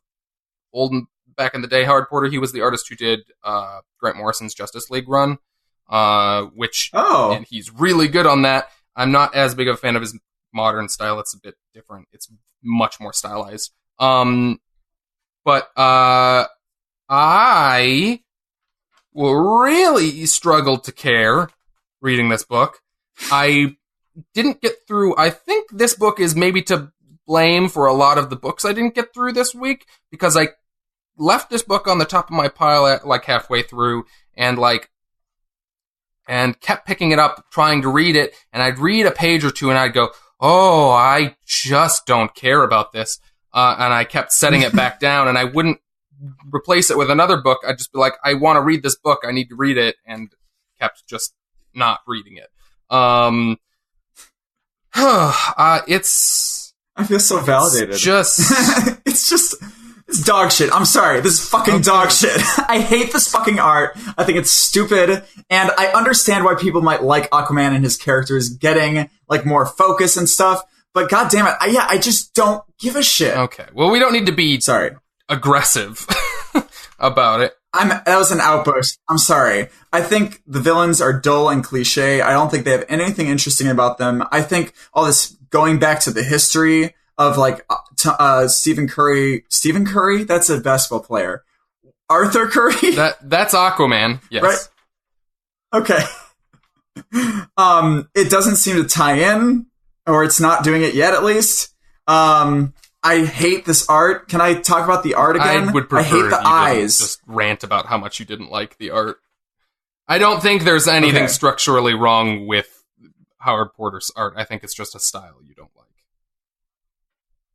old back in the day Howard Porter. He was the artist who did Grant Morrison's Justice League run, and he's really good on that. I'm not as big of a fan of his modern style. It's a bit different. It's much more stylized. But I really struggled to care reading this book. I didn't get through. I think this book is maybe to blame for a lot of the books I didn't get through this week, because I left this book on the top of my pile at like halfway through and kept picking it up, trying to read it. And I'd read a page or two and I'd go, oh, I just don't care about this. And I kept setting it back down, and I wouldn't replace it with another book. I'd just be like, I want to read this book. I need to read it. And kept just not reading it. I feel so validated. It's it's dog shit. I'm sorry. This is fucking dog shit. I hate this fucking art. I think it's stupid. And I understand why people might like Aquaman and his characters getting like more focus and stuff. But god damn it. I just don't give a shit. Okay. Well, we don't need to be aggressive about it. That was an outburst. I'm sorry. I think the villains are dull and cliche. I don't think they have anything interesting about them. I think all this going back to the history of like Stephen Curry. Stephen Curry? That's a basketball player. Arthur Curry? That's Aquaman. Yes. Right? Okay. It doesn't seem to tie in, or it's not doing it yet, at least. I hate this art. Can I talk about the art again? I would prefer I hate the eyes. Just rant about how much you didn't like the art. I don't think there's anything structurally wrong with Howard Porter's art. I think it's just a style you don't like.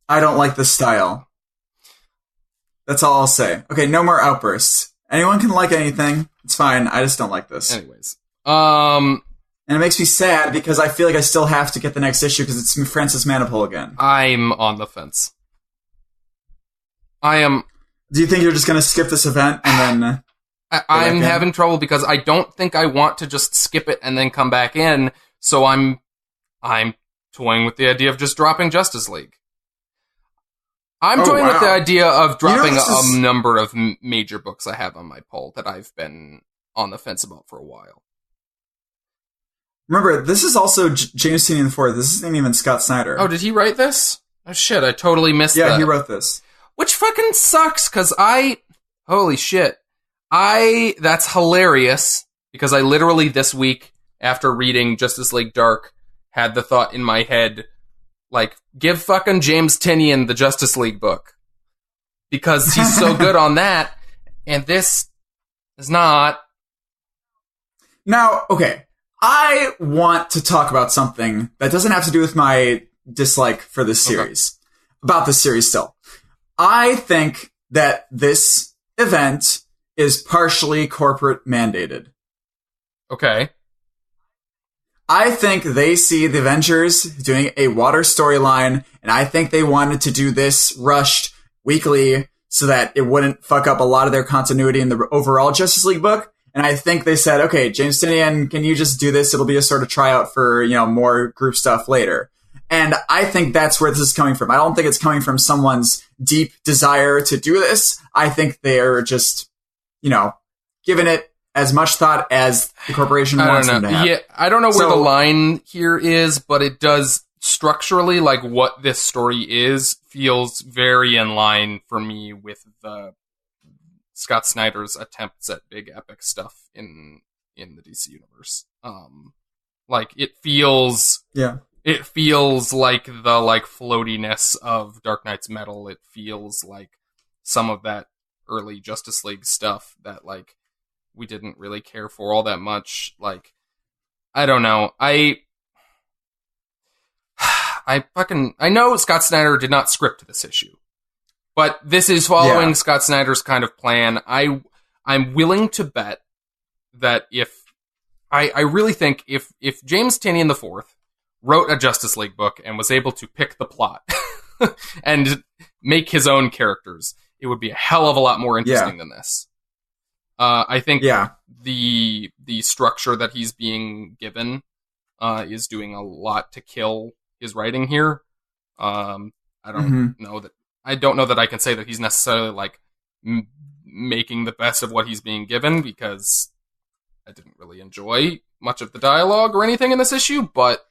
I don't like the style. That's all I'll say. Okay, no more outbursts. Anyone can like anything. It's fine. I just don't like this. Anyways. And it makes me sad because I feel like I still have to get the next issue because it's Francis Manapul again. I'm on the fence. I am. Do you think you're just going to skip this event and then... I'm having trouble because I don't think I want to just skip it and then come back in, so I'm toying with the idea of just dropping Justice League. I'm toying with the idea of dropping a number of major books I have on my poll that I've been on the fence about for a while. Remember, this is also James Tynion IV. This isn't even Scott Snyder. Oh, did he write this? Oh shit, I totally missed that. Yeah, he wrote this. Which fucking sucks, because holy shit. That's hilarious, because I literally this week, after reading Justice League Dark, had the thought in my head, like, give fucking James Tynion the Justice League book. Because he's so good on that, and this is not. Now, okay, I want to talk about something that doesn't have to do with my dislike for this series. About this series still. I think that this event is partially corporate mandated. Okay. I think they see the Avengers doing a water storyline, and I think they wanted to do this rushed weekly so that it wouldn't fuck up a lot of their continuity in the overall Justice League book. And I think they said, okay, James Tynion, can you just do this? It'll be a sort of tryout for, more group stuff later. And I think that's where this is coming from. I don't think it's coming from someone's deep desire to do this. I think they're just, giving it as much thought as the corporation wants them to have. Yeah, I don't know where the line here is, but it does structurally, like what this story is, feels very in line for me with the Scott Snyder's attempts at big epic stuff in in the DC universe. Like it feels like the like floatiness of Dark Knight's metal. It feels like some of that early Justice League stuff that like we didn't really care for all that much. Like, I don't know. I know Scott Snyder did not script this issue, but this is following Scott Snyder's kind of plan. I'm willing to bet that I really think if James Tynion IV wrote a Justice League book and was able to pick the plot and make his own characters, it would be a hell of a lot more interesting than this. I think the structure that he's being given is doing a lot to kill his writing here. I don't know that I can say that he's necessarily like making the best of what he's being given, because I didn't really enjoy much of the dialogue or anything in this issue, but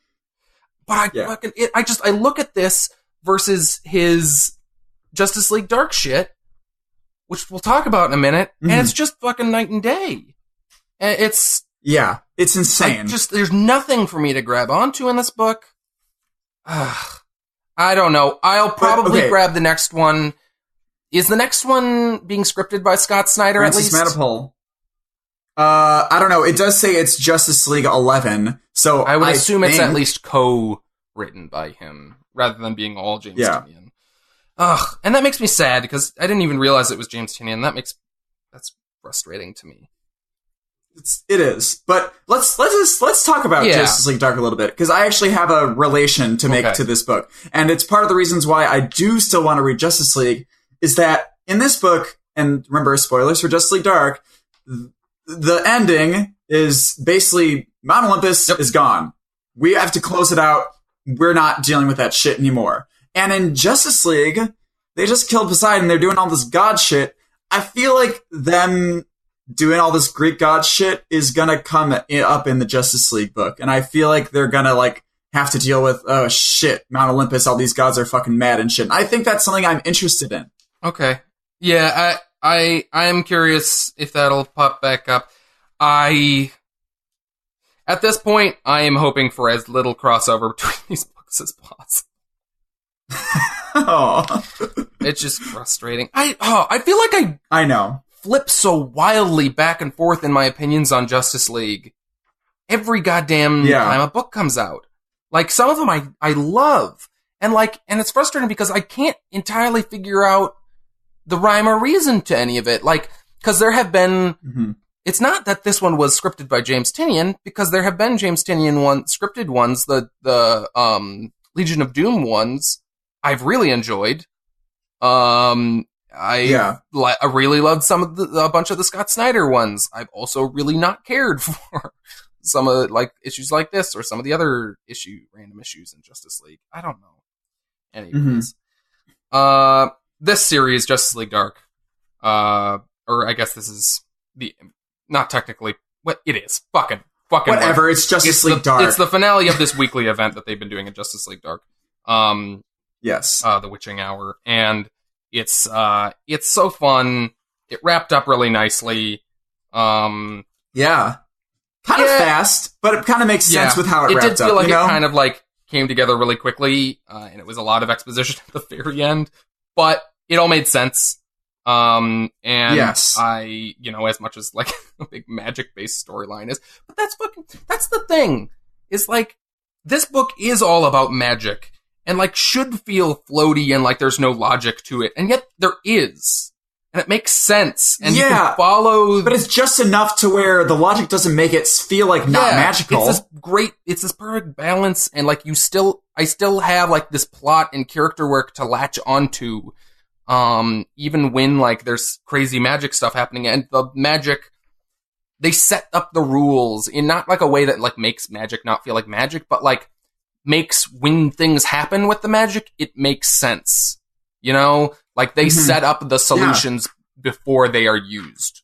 I look at this versus his Justice League Dark shit, which we'll talk about in a minute, and it's just fucking night and day. And it's insane. There's nothing for me to grab onto in this book. I don't know. I'll probably grab the next one. Is the next one being scripted by Scott Snyder Francis at least? Manapul. I don't know. It does say it's Justice League 11, so I would assume it's at least co-written by him, rather than being all James Tynion. And that makes me sad, because I didn't even realize it was James Tynion. That's frustrating to me. It is, but let's talk about Justice League Dark a little bit, because I actually have a relation to make to this book, and it's part of the reasons why I do still want to read Justice League, is that in this book, and remember, spoilers for Justice League Dark, the ending is basically Mount Olympus is gone. We have to close it out. We're not dealing with that shit anymore. And in Justice League, they just killed Poseidon. They're doing all this god shit. I feel like them doing all this Greek god shit is gonna come up in the Justice League book. And I feel like they're gonna like have to deal with, oh shit, Mount Olympus, all these gods are fucking mad and shit. And I think that's something I'm interested in. Okay. Yeah, I am curious if that'll pop back up. At this point, I am hoping for as little crossover between these books as possible. It's just frustrating. I feel like I know. Flip so wildly back and forth in my opinions on Justice League every goddamn time a book comes out. Like, some of them I love. And it's frustrating because I can't entirely figure out the rhyme or reason to any of it. Like, because there have been, it's not that this one was scripted by James Tynion, because there have been James Tynion scripted ones, the Legion of Doom ones, I've really enjoyed. I really loved a bunch of the Scott Snyder ones. I've also really not cared for some of like issues like this, or some of the other random issues in Justice League. I don't know. Anyways, this series, Justice League Dark, or I guess this is not technically what it is. Fucking whatever. It's Justice League Dark. It's the finale of this weekly event that they've been doing in Justice League Dark. Yes. The Witching Hour, and it's so fun. It wrapped up really nicely. Kind of fast, but it kind of makes sense with how it wrapped up. It did feel like it kind of like came together really quickly, and it was a lot of exposition at the very end, but it all made sense. And I, as much as like a big magic-based storyline is, but that's the thing. Is like, this book is all about magic, and like should feel floaty and like there's no logic to it, and yet there is. And it makes sense, and you can follow... But it's just enough to where the logic doesn't make it feel like not magical. It's this perfect balance, and like I still have like this plot and character work to latch onto, even when like there's crazy magic stuff happening, and the magic, they set up the rules in not like a way that like makes magic not feel like magic, but like makes when things happen with the magic, it makes sense. Like they set up the solutions before they are used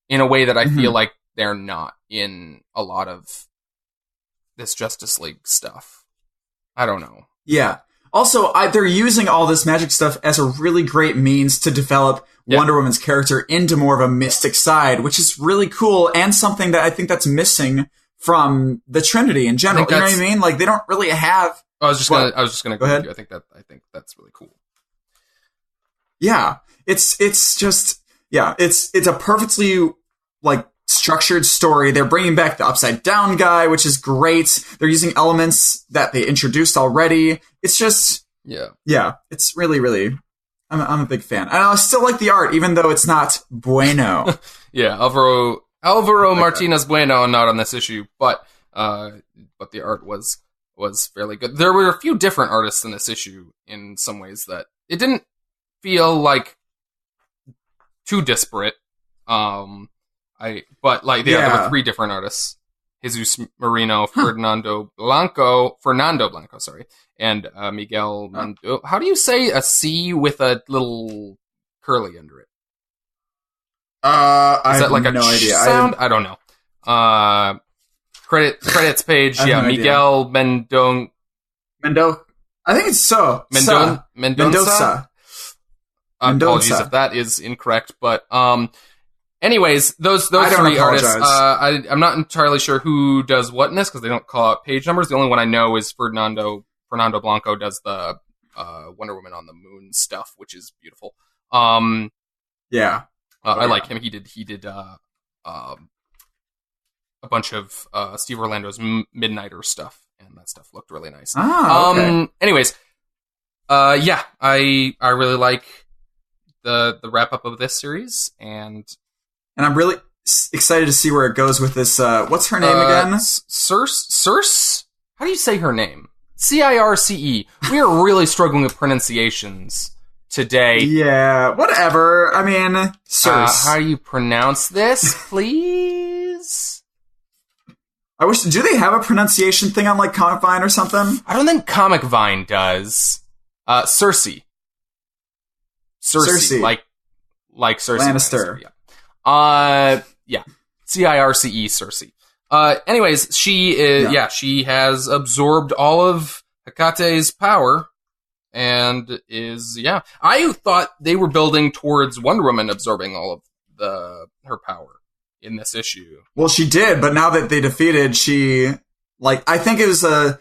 in a way that I feel like they're not in a lot of this Justice League stuff. I don't know. Yeah. Also, they're using all this magic stuff as a really great means to develop Wonder Woman's character into more of a mystic side, which is really cool and something that I think that's missing from the Trinity in general. You know what I mean? Like, they don't really have. I was just gonna go ahead. I think that's really cool. Yeah, it's a perfectly like structured story. They're bringing back the Upside Down guy, which is great. They're using elements that they introduced already. It's just it's really, really. I'm a big fan, and I still like the art, even though it's not bueno. Yeah, Alvaro Martinez Bueno, not on this issue, but the art was fairly good. There were a few different artists in this issue in some ways that it didn't feel like too disparate. There were 3 different artists: Jesus Marino, Fernando Blanco, and Miguel Mando. How do you say a C with a little curly under it? Is that like a no idea sound? I don't know. Credits page. Yeah, no Miguel Mendon. I think it's so. Mendoza. Apologies if that is incorrect, but anyways, those 3 artists. I'm not entirely sure who does what in this because they don't call out page numbers. The only one I know is Fernando Blanco does the Wonder Woman on the Moon stuff, which is beautiful. I like him. He did a bunch of Steve Orlando's Midnighter stuff, and that stuff looked really nice. Okay. Anyways, I really like the wrap up of this series, and I'm really excited to see where it goes with this. What's her name again? Circe? How do you say her name? Circe. We are really struggling with pronunciations today. Yeah, whatever. I mean, Circe. How do you pronounce this, please? I wish. Do they have a pronunciation thing on like Comic Vine or something? I don't think Comic Vine does. Circe. Like Cersei Lannister. Yeah. Circe, Circe. Anyways, she has absorbed all of Hecate's power and is, I thought they were building towards Wonder Woman absorbing all of her power in this issue. Well, she did, but now that they defeated, I think it was now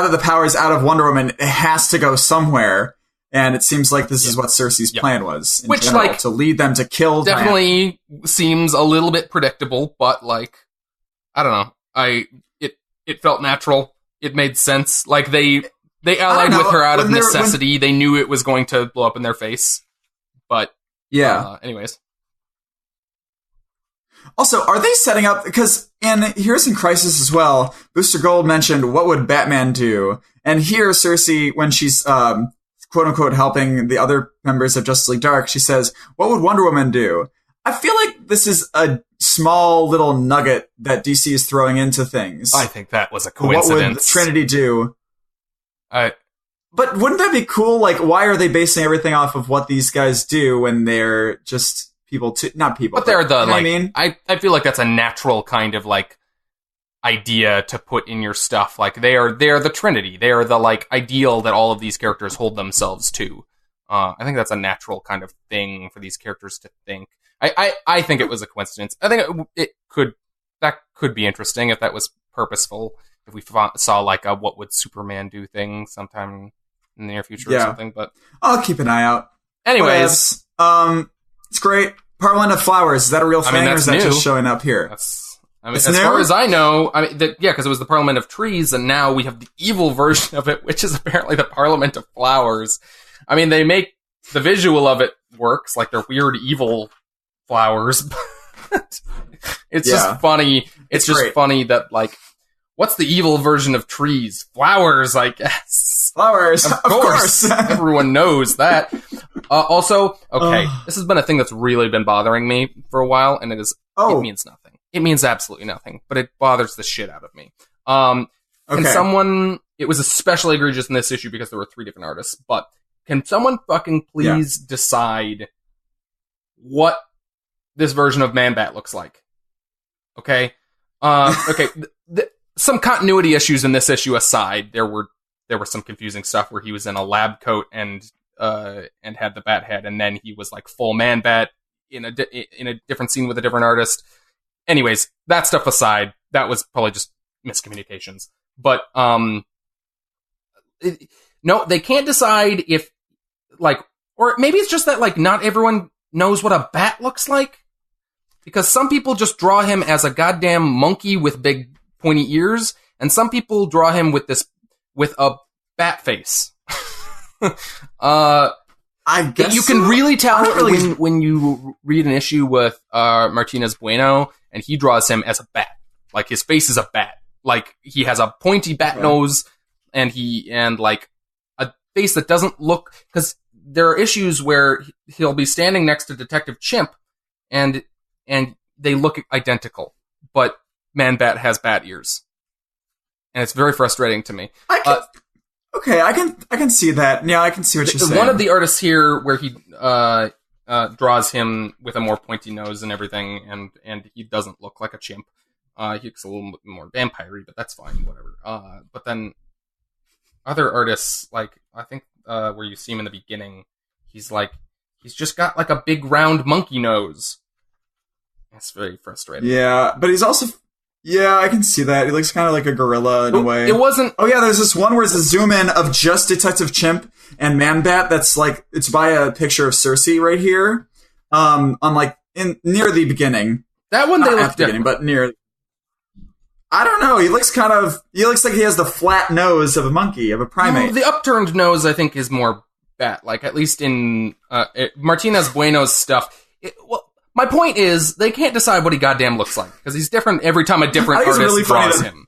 that the power is out of Wonder Woman, it has to go somewhere. And it seems like this is what Cersei's plan was, in general, to lead them to kill definitely Diana. Seems a little bit predictable, but I don't know. It felt natural. It made sense. Like they allied with her out of necessity. They knew it was going to blow up in their face. But anyways. Also, are they setting up, because in Heroes in Crisis as well, Booster Gold mentioned what would Batman do, and here Cersei, when she's quote-unquote helping the other members of Justice League Dark, she says, what would Wonder Woman do? I feel like this is a small little nugget that DC is throwing into things. I think that was a coincidence. What would Trinity do? But wouldn't that be cool? Like, why are they basing everything off of what these guys do when they're just people not people. But they're the, I mean? I feel like that's a natural kind of, idea to put in your stuff. They're the Trinity. They are the ideal that all of these characters hold themselves to. I think that's a natural kind of thing for these characters to think. I think it was a coincidence. I think that could be interesting if that was purposeful. If we saw a what would Superman do thing sometime in the near future or something. But I'll keep an eye out. Anyways, it's great. Parliament of Flowers, is that a real thing, or is that just showing up here? As far as I know, because it was the Parliament of Trees, and now we have the evil version of it, which is apparently the Parliament of Flowers. I mean, they make the visual of it works, they're weird evil flowers, but it's just funny. It's just great. Funny that, what's the evil version of trees? Flowers, I guess. Flowers, of course. Everyone knows that. Also, this has been a thing that's really been bothering me for a while, and it means nothing. It means absolutely nothing, but it bothers the shit out of me. Can someone... It was especially egregious in this issue because there were 3 different artists, but can someone fucking please decide what this version of Man-Bat looks like? Okay? Okay. Some continuity issues in this issue aside, there were there was some confusing stuff where he was in a lab coat and had the bat head, and then he was like full man bat in a different scene with a different artist. Anyways, that stuff aside, that was probably just miscommunications. But no, they can't decide if like, or maybe it's just that like not everyone knows what a bat looks like, because some people just draw him as a goddamn monkey with big pointy ears, and some people draw him with a bat face. I guess you can really tell when you read an issue with Martinez Bueno, and he draws him as a bat. Like his face is a bat. Like he has a pointy bat nose, and like a face that doesn't look, because there are issues where he'll be standing next to Detective Chimp, and they look identical, but Man Bat has bat ears, and it's very frustrating to me. Okay, I can see that. Yeah, I can see what you're saying. One of the artists here, where he draws him with a more pointy nose and everything, and he doesn't look like a chimp. He looks a little bit more vampire-y, but that's fine, whatever. But then other artists, like I think where you see him in the beginning, he's just got like a big round monkey nose. That's very frustrating. Yeah, but he's also. Yeah, I can see that. He looks kind of like a gorilla in a way. It wasn't... Oh yeah, there's this one where it's a zoom in of just Detective Chimp and Man Bat that's like, it's by a picture of Cersei right here. On like, near the beginning. That one they look different. But near... I don't know, he looks like he has the flat nose of a monkey, of a primate. No, the upturned nose, I think, is more bat. Like, at least in Martinez Bueno's stuff. My point is, they can't decide what he goddamn looks like, because he's different every time a different artist really draws him.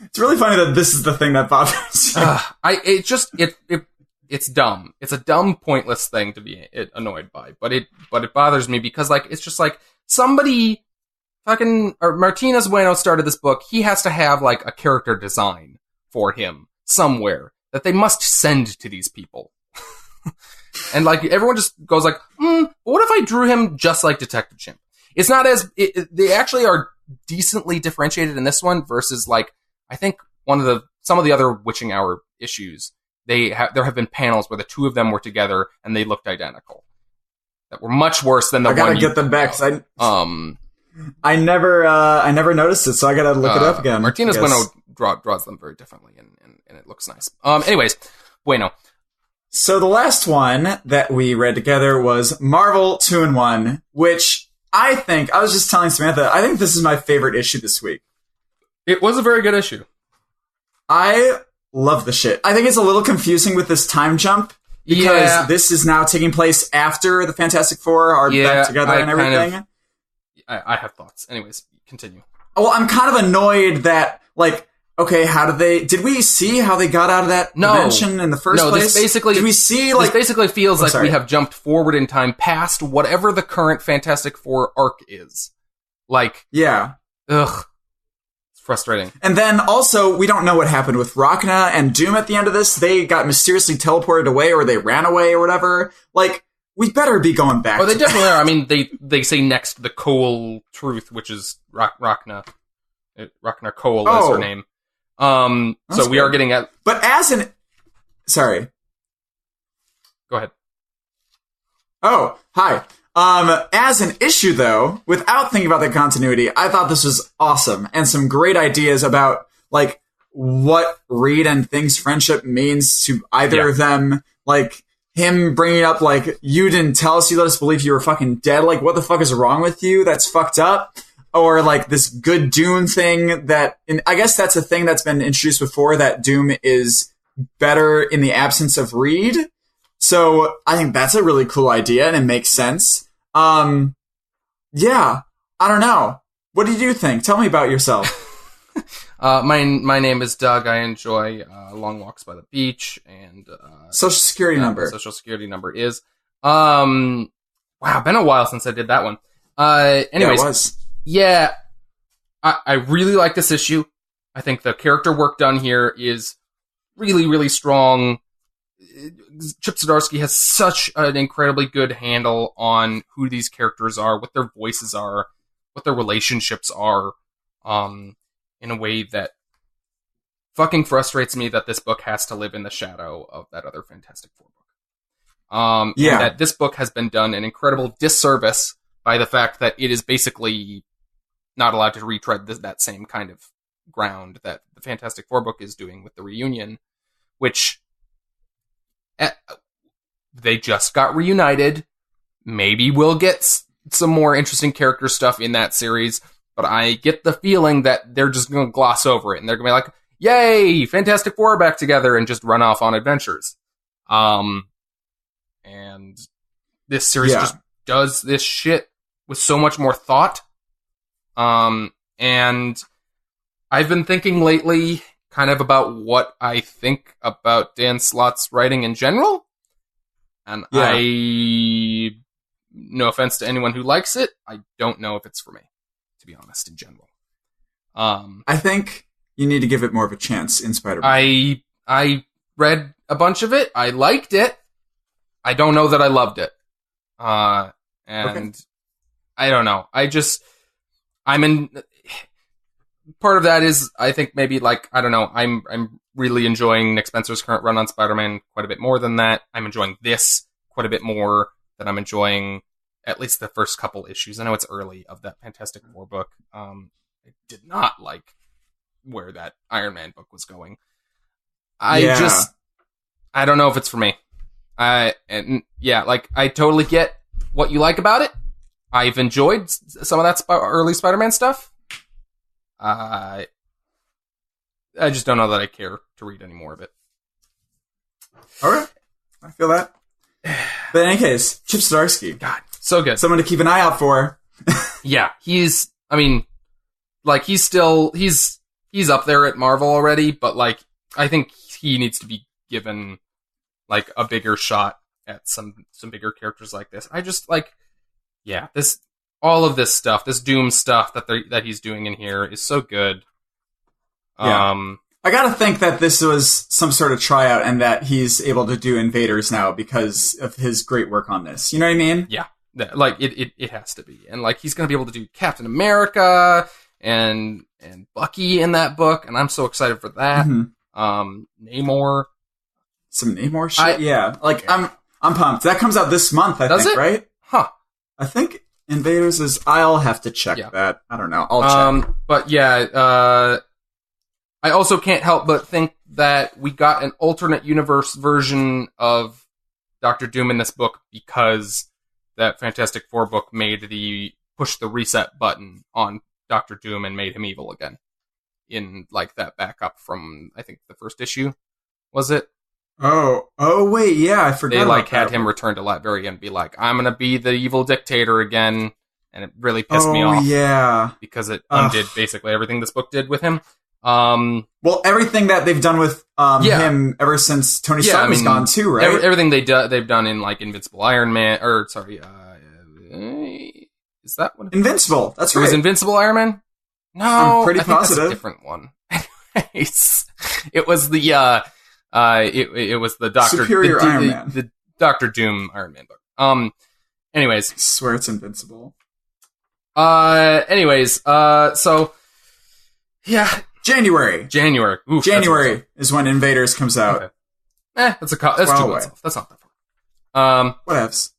It's really funny that this is the thing that bothers you. It's dumb. It's a dumb, pointless thing to be annoyed by, but it bothers me because like it's just like somebody Martinez Bueno started this book. He has to have like a character design for him somewhere that they must send to these people. And like everyone just goes like, but what if I drew him just like Detective Chimp? It's not as they actually are decently differentiated in this one versus like I think some of the other Witching Hour issues. There have been panels where the two of them were together and they looked identical. That were much worse than the one. I gotta get them back. I never noticed it, so I gotta look it up again. Martinez Bueno draws them very differently, and it looks nice. Anyways, Bueno. So the last one that we read together was Marvel 2-in-1, which I was just telling Samantha, I think this is my favorite issue this week. It was a very good issue. I love the shit. I think it's a little confusing with this time jump, because this is now taking place after the Fantastic Four are back together and everything. I have thoughts. Anyways, continue. Well, I'm kind of annoyed that, like, okay, did we see how they got out of that dimension in the first place? This basically feels like we have jumped forward in time past whatever the current Fantastic Four arc is. Like, yeah. Ugh. It's frustrating. And then also, we don't know what happened with Rachna and Doom at the end of this. They got mysteriously teleported away, or they ran away or whatever. Like, we better be going back. Oh, they definitely are. I mean, they say next the Cole Truth, which is Rachna. Rachna Cole is her name. So we are getting at... But sorry. Go ahead. Oh, hi. As an issue, though, without thinking about the continuity, I thought this was awesome, and some great ideas about, like, what Reed and Thing's friendship means to either of them. Like, him bringing up, like, you didn't tell us, you let us believe you were fucking dead. Like, what the fuck is wrong with you? That's fucked up. Or, like, this good Doom thing that... I guess that's a thing that's been introduced before, that Doom is better in the absence of Reed. So, I think that's a really cool idea, and it makes sense. Yeah. I don't know. What did you think? Tell me about yourself. My name is Doug. I enjoy long walks by the beach, and... Social Security number. Social Security number is... wow, been a while since I did that one. Anyways... Yeah, it was. Yeah, I really like this issue. I think the character work done here is really, really strong. Chip Zdarsky has such an incredibly good handle on who these characters are, what their voices are, what their relationships are, in a way that fucking frustrates me that this book has to live in the shadow of that other Fantastic Four book. And that this book has been done an incredible disservice by the fact that it is basically not allowed to retread that same kind of ground that the Fantastic Four book is doing with the reunion, which they just got reunited. Maybe we'll get some more interesting character stuff in that series, but I get the feeling that they're just going to gloss over it, and they're going to be like, yay, Fantastic Four are back together, and just run off on adventures. And this series just does this shit with so much more thought. And I've been thinking lately kind of about what I think about Dan Slott's writing in general. And no offense to anyone who likes it, I don't know if it's for me, to be honest, in general. I think you need to give it more of a chance in Spider-Man. I read a bunch of it. I liked it. I don't know that I loved it. I don't know. I'm in... Part of that is, I think maybe, like, I don't know, I'm really enjoying Nick Spencer's current run on Spider-Man quite a bit more than that. I'm enjoying this quite a bit more than I'm enjoying at least the first couple issues. I know it's early of that Fantastic Four book. I did not like where that Iron Man book was going. I don't know if it's for me. I totally get what you like about it. I've enjoyed some of that early Spider-Man stuff. I just don't know that I care to read any more of it. All right. I feel that. But in any case, Chip Zdarsky. God, so good. Someone to keep an eye out for. Yeah, he's up there at Marvel already, but, like, I think he needs to be given, like, a bigger shot at some bigger characters like this. I just, like, yeah, all of this stuff, this Doom stuff that he's doing in here is so good. Yeah. I gotta think that this was some sort of tryout and that he's able to do Invaders now because of his great work on this. You know what I mean? Yeah. Like, it has to be. And, like, he's gonna be able to do Captain America and Bucky in that book, and I'm so excited for that. Mm-hmm. Namor. Some Namor shit? I'm pumped. That comes out this month, I think, right? Huh. I think Invaders is... I'll have to check that. I don't know. I'll check. But yeah, I also can't help but think that we got an alternate universe version of Doctor Doom in this book because that Fantastic Four book pushed the reset button on Doctor Doom and made him evil again. In, like, that backup from, I think, the first issue. Was it? Oh, wait, yeah, I forgot. They, like, had him return to Latveria and be like, I'm gonna be the evil dictator again, and it really pissed me off. Yeah. Because it undid basically everything this book did with him. Well, everything that they've done with him ever since Tony Stark was gone too, right? Everything they've done in, like, Invincible Iron Man, is that what? Invincible, that's right. It was Invincible Iron Man? No, I'm pretty positive. That's a different one. Anyways, it was the it was the Doctor Superior Iron Man, the Doctor Doom Iron Man book. Anyways, I swear it's Invincible. So yeah, January. Oof, January is when Invaders comes out. Okay. That's 2 months off. That's not that far. Whatevs.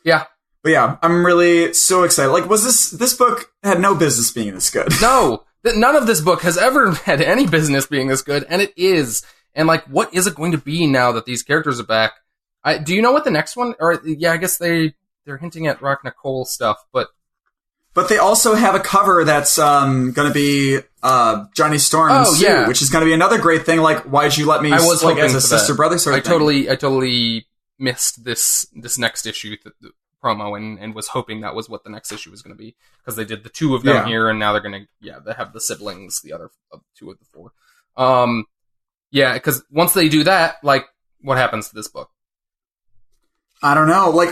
Yeah. But yeah, I'm really so excited. Like, was this book had no business being this good. No, none of this book has ever had any business being this good, and it is. And, like, what is it going to be now that these characters are back? Do you know what the next one? Or yeah, I guess they're hinting at Rock Nicole stuff, but they also have a cover that's going to be Johnny Storm's suit, which is going to be another great thing. Like, why'd you let me? I was hoping as a sister brother sort of thing. I totally missed this next issue. Promo and was hoping that was what the next issue was going to be, because they did the 2 of them here, and now they're going to they have the siblings, the other 2 of the 4. Because once they do that, like, what happens to this book? I don't know. Like,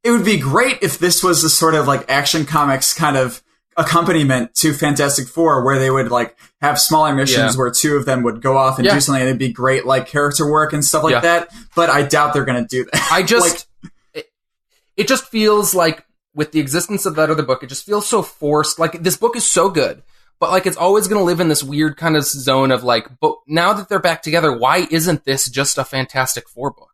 it would be great if this was a sort of, like, Action Comics kind of accompaniment to Fantastic Four, where they would, like, have smaller missions where 2 of them would go off and do something, and it'd be great, like, character work and stuff like that. But I doubt they're going to do that. It just feels like, with the existence of that other book, it just feels so forced. Like, this book is so good, but like it's always going to live in this weird kind of zone of like, but now that they're back together, why isn't this just a Fantastic Four book?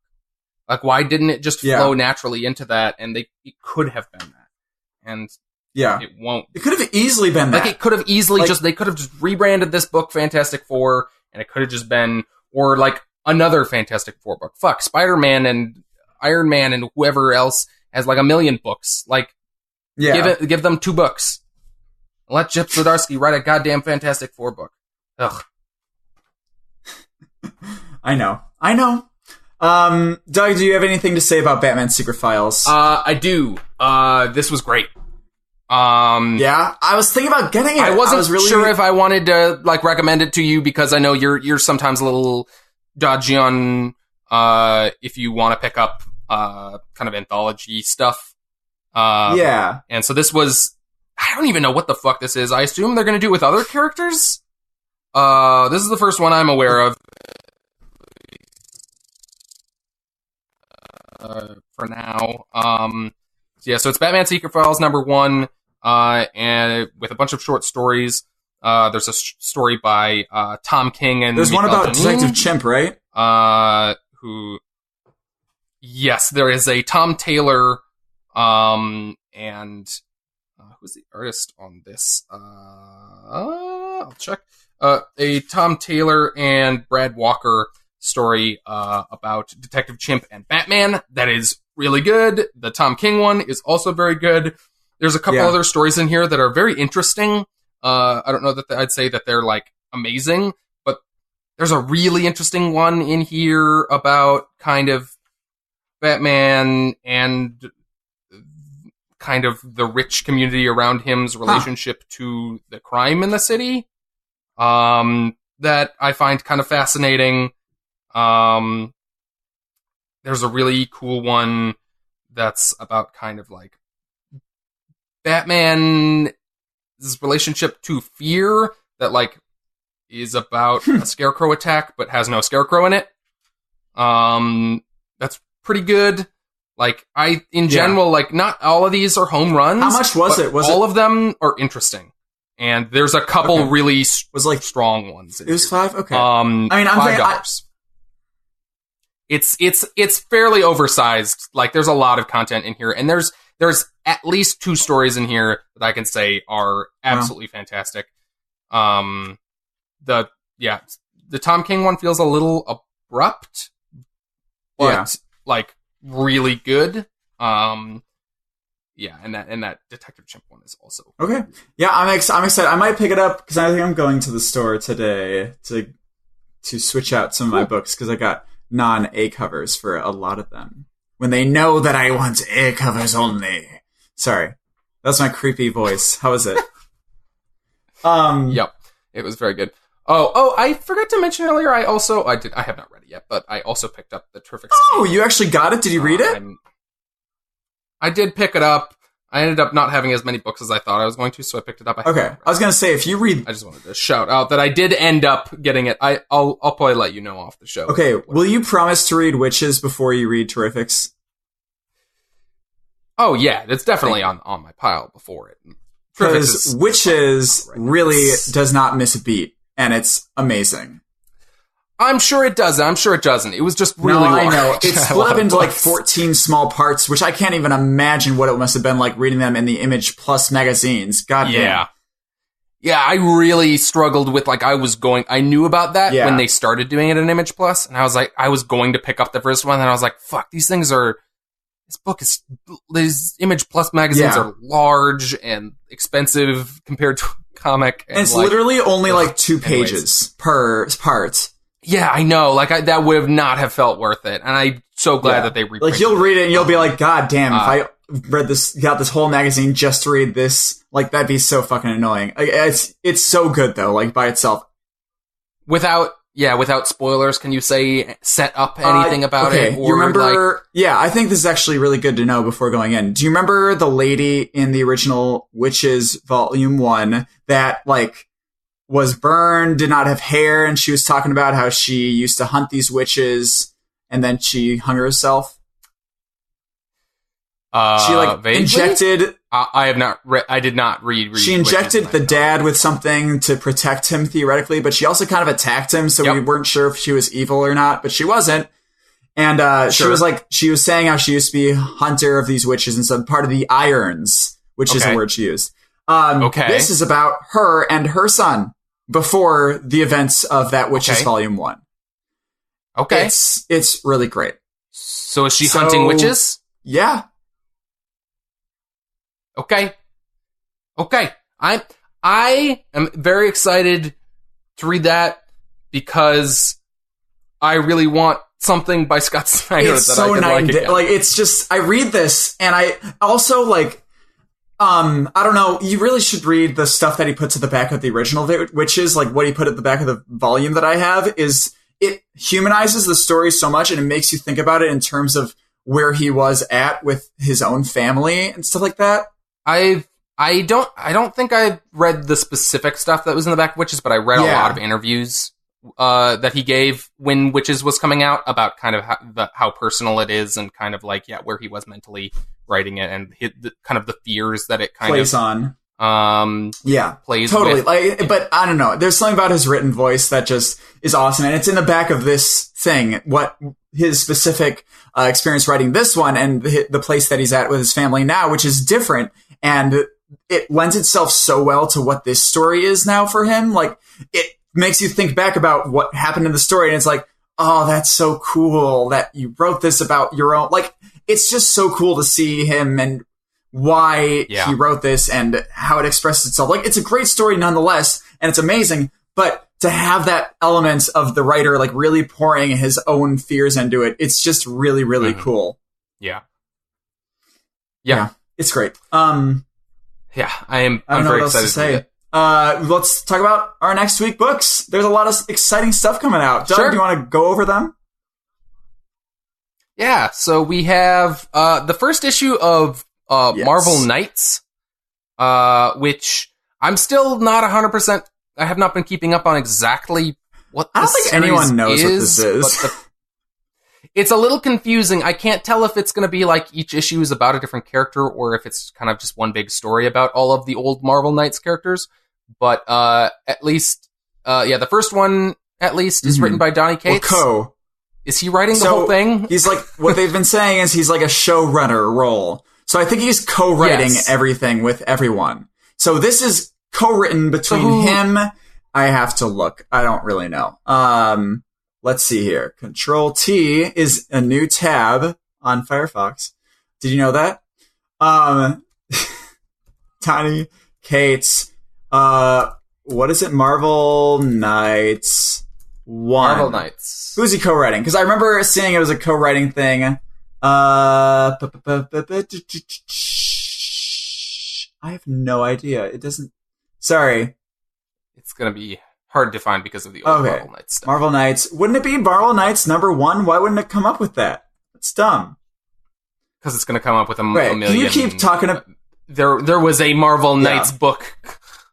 Like, why didn't it just flow naturally into that? And it could have been that. And it won't. It could have easily been that. Like, it could have easily they could have just rebranded this book Fantastic Four, and it could have just been, or like another Fantastic Four book. Fuck, Spider-Man and Iron Man and whoever else has like a million books. Like, give them 2 books. Let Chip Zdarsky write a goddamn Fantastic Four book. Ugh. I know. Doug, do you have anything to say about Batman Secret Files? I do. This was great. I was thinking about getting it. I wasn't really sure if I wanted to like recommend it to you because I know you're sometimes a little dodgy on if you want to pick up kind of anthology stuff. And so this was, I don't even know what the fuck this is. I assume they're going to do it with other characters. This is the first one I'm aware of. For now. So it's Batman Secret Files #1, and with a bunch of short stories. There's a story by Tom King and there's one about Detective Chimp, right? Yes, there is a Tom Taylor, and who's the artist on this? I'll check. A Tom Taylor and Brad Walker story about Detective Chimp and Batman that is really good. The Tom King one is also very good. There's a couple other stories in here that are very interesting. I don't know that I'd say that they're like amazing, but there's a really interesting one in here about kind of Batman and kind of the rich community around him's relationship to the crime in the city. That I find kind of fascinating. There's a really cool one that's about kind of like Batman's relationship to fear that like is about a scarecrow attack but has no scarecrow in it. That's pretty good. Like in general, like not all of these are home runs. How much was it? All of them are interesting. And there's a couple really strong ones. It was 5? Okay. I mean, $5. It's fairly oversized. Like there's a lot of content in here, and there's at least 2 stories in here that I can say are absolutely fantastic. The Tom King one feels a little abrupt, but like really good. And that Detective Chimp one is also okay. Yeah, I'm excited. I might pick it up because I think I'm going to the store today to switch out some of my books because I got non-A covers for a lot of them. When they know that I want A covers only. Sorry, that's my creepy voice. How is it? Yep, it was very good. Oh, I forgot to mention earlier. I have not read it yet, but I also picked up the Terrific. Oh, you actually got it? Did you read it? I did pick it up. I ended up not having as many books as I thought I was going to, so I picked it up. Okay, I was going to say, if you read... I just wanted to shout out that I did end up getting it. I'll probably let you know off the show. Okay, will you promise to read Witches before you read Terrifics? Oh, yeah, it's definitely on my pile before it. Because Witches really does not miss a beat, and it's amazing. I'm sure it doesn't. It was just really large. I know. It's split up into like 14 small parts, which I can't even imagine what it must have been like reading them in the Image Plus magazines. God damn. Yeah, I really struggled with, like, I knew about that when they started doing it in Image Plus, and I was like, I was going to pick up the first one, and I was like, fuck, these Image Plus magazines are large and expensive compared to a comic. And it's like, literally only like 2 pages per part. Yeah, I know. Like, that would not have felt worth it. And I'm so glad that they reprinted it. Like, you'll read it and you'll be like, God damn, if I got this whole magazine just to read this, like, that'd be so fucking annoying. Like, it's so good, though, like, by itself. Without spoilers, can you set up anything about it? Or, you remember... I think this is actually really good to know before going in. Do you remember the lady in the original Witches Volume 1 that, like, was burned, did not have hair, and she was talking about how she used to hunt these witches, and then she hung herself? She like vaguely? injected. I have not. I did not read. She injected the dad with something to protect him theoretically, but she also kind of attacked him, so we weren't sure if she was evil or not. But she wasn't. And she was saying how she used to be a hunter of these witches and some part of the Irons, which is a word she used. This is about her and her son before the events of that Witches Volume 1. Okay. It's really great. So is she hunting witches? Yeah. Okay. I am very excited to read that because I really want something by Scott Snyder it's that so I can like again. Like, it's just, I read this and I also like, I don't know, you really should read the stuff that he puts at the back of the original Witches, like what he put at the back of the volume that I have is, it humanizes the story so much and it makes you think about it in terms of where he was at with his own family and stuff like that. I don't think I read the specific stuff that was in the back of Witches, but I read a lot of interviews that he gave when Witches was coming out about kind of how personal it is and kind of like where he was mentally writing it and kind of the fears that it kind plays of on. Plays totally. with. But I don't know. There's something about his written voice that just is awesome, and it's in the back of this thing. What his specific experience writing this one and the place that he's at with his family now, which is different, and it lends itself so well to what this story is now for him. Like it makes you think back about what happened in the story, and it's like, oh, that's so cool that you wrote this about your own. Like it's just so cool to see him and why he wrote this and how it expresses itself. Like, it's a great story nonetheless, and it's amazing, but to have that element of the writer, like, really pouring his own fears into it, it's just really, really cool. Yeah. It's great. I'm very excited to read it. Let's talk about our next week books. There's a lot of exciting stuff coming out. Doug, do you want to go over them? Yeah, so we have the first issue of Marvel Knights, which I'm still not 100%. I have not been keeping up on exactly what I don't think anyone knows what this is. It's a little confusing. I can't tell if it's going to be like each issue is about a different character or if it's kind of just one big story about all of the old Marvel Knights characters. But at least, the first one at least is written by Donny Cates. Or Is he writing the whole thing? He's like, what they've been saying is he's like a showrunner role. So I think he's co-writing everything with everyone. So this is co-written between him. I have to look. I don't really know. Let's see here. Control T is a new tab on Firefox. Did you know that? Donny Cates. What is it? Marvel Knights 1. Marvel Knights. Who's he co-writing? Because I remember seeing it was a co-writing thing. I have no idea. It doesn't... Sorry. It's going to be hard to find because of the old Marvel Knights stuff. Marvel Knights. Wouldn't it be Marvel Knights #1? Why wouldn't it come up with that? It's dumb. Because it's going to come up with a million... Can you keep talking about... There was a Marvel Knights book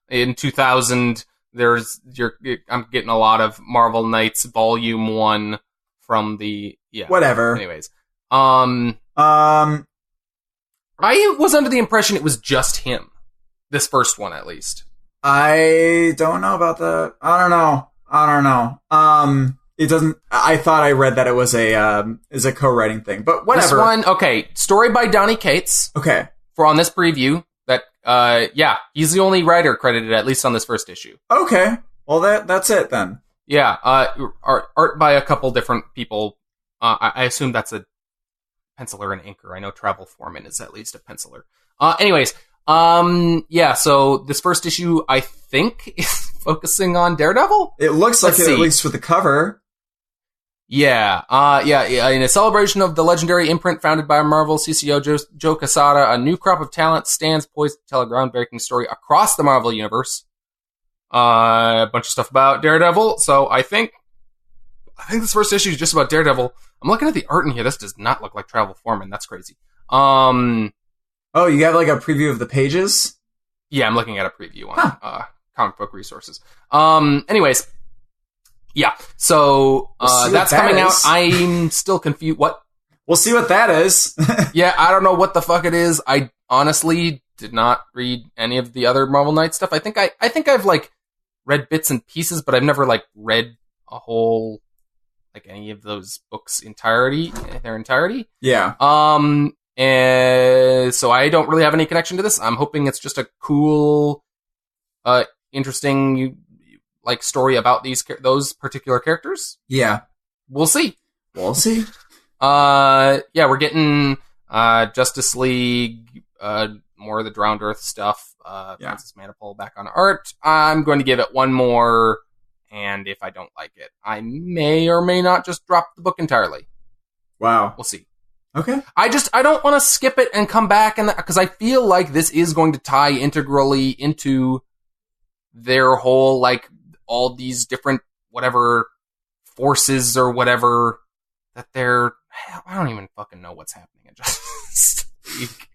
in 2000. I'm getting a lot of Marvel Knights Volume 1 from the... Whatever. Anyways. I was under the impression it was just him. This first one, at least. I don't know about that. I don't know. It doesn't... I thought I read that it was a co-writing thing, but whatever. This one, story by Donny Cates. Okay. For on this preview, he's the only writer credited, at least on this first issue. Okay. Well, that's it then. Yeah. Art by a couple different people. I assume that's a penciler and inker. I know Travel Foreman is at least a penciler. Anyways, so this first issue, I think, is focusing on Daredevil? It looks like it, at least with the cover. Yeah. In a celebration of the legendary imprint founded by Marvel CCO Joe Quesada, a new crop of talent stands poised to tell a groundbreaking story across the Marvel universe. A bunch of stuff about Daredevil. So I think this first issue is just about Daredevil. I'm looking at the art in here. This does not look like Travel Foreman. That's crazy. Oh, you got like a preview of the pages? Yeah, I'm looking at a preview on Comic Book Resources. Anyways. Yeah, so that's coming out. I'm still confused. What? we'll see what that is. Yeah, I don't know what the fuck it is. I honestly did not read any of the other Marvel Knights stuff. I think I've like read bits and pieces, but I've never like read a whole like any of those books in their entirety. Yeah. And so I don't really have any connection to this. I'm hoping it's just a cool, interesting like story about those particular characters. Yeah. We'll see. Yeah, we're getting Justice League, more of the Drowned Earth stuff. Francis Manapul back on art. I'm going to give it one more, and if I don't like it, I may or may not just drop the book entirely. Wow. We'll see. Okay. I don't want to skip it and come back, because I feel like this is going to tie integrally into their whole, like, all these different whatever forces or whatever that they're... I don't even fucking know what's happening in Justice League.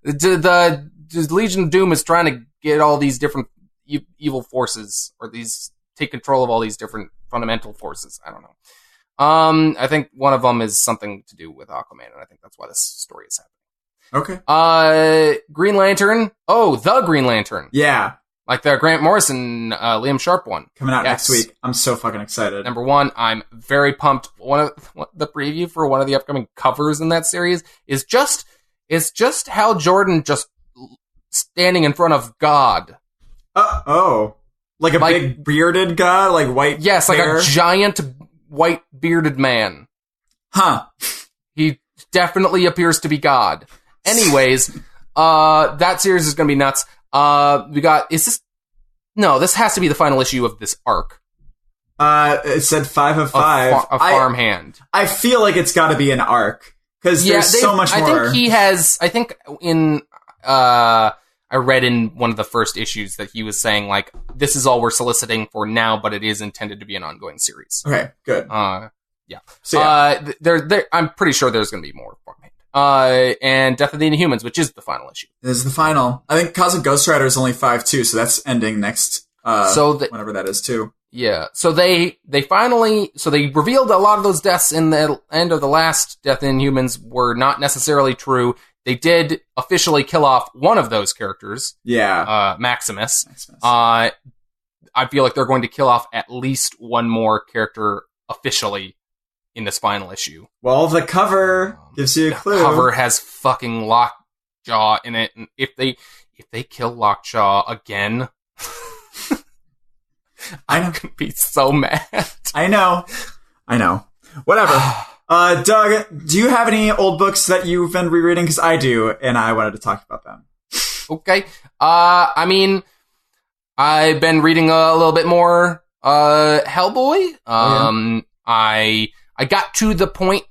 The Legion of Doom is trying to get all these different evil forces, or take control of all these different fundamental forces. I don't know. I think one of them is something to do with Aquaman, and I think that's why this story is happening. Okay. Green Lantern. Oh, the Green Lantern. Yeah. Like the Grant Morrison, Liam Sharp one. Coming out next week. I'm so fucking excited. Number one, I'm very pumped. The preview for one of the upcoming covers in that series is just Hal Jordan just standing in front of God. Like a big bearded God? Like white Yes, hair? like a giant white bearded man. Huh. He definitely appears to be God. Anyways, that series is going to be nuts. This has to be the final issue of this arc. It said 5 of 5. A farmhand. I feel like it's got to be an arc, because there's so much more. I read in one of the first issues that he was saying, like, this is all we're soliciting for now, but it is intended to be an ongoing series. Okay, good. Yeah. So, I'm pretty sure there's going to be more farmhand. And Death of the Inhumans, which is the final issue. This is the final. I think Cosmic Ghost Rider is only 5 too, so that's ending next, whenever that is too. Yeah. So they revealed a lot of those deaths in the end of the last Death of the Inhumans were not necessarily true. They did officially kill off one of those characters. Yeah. Maximus. I feel like they're going to kill off at least one more character officially in this final issue. Well, the cover gives you a clue. The cover has fucking Lockjaw in it, and if they kill Lockjaw again, I'm gonna be so mad. I know. Whatever. Doug, do you have any old books that you've been rereading? Because I do, and I wanted to talk about them. Okay. I mean, I've been reading a little bit more Hellboy. I got to the point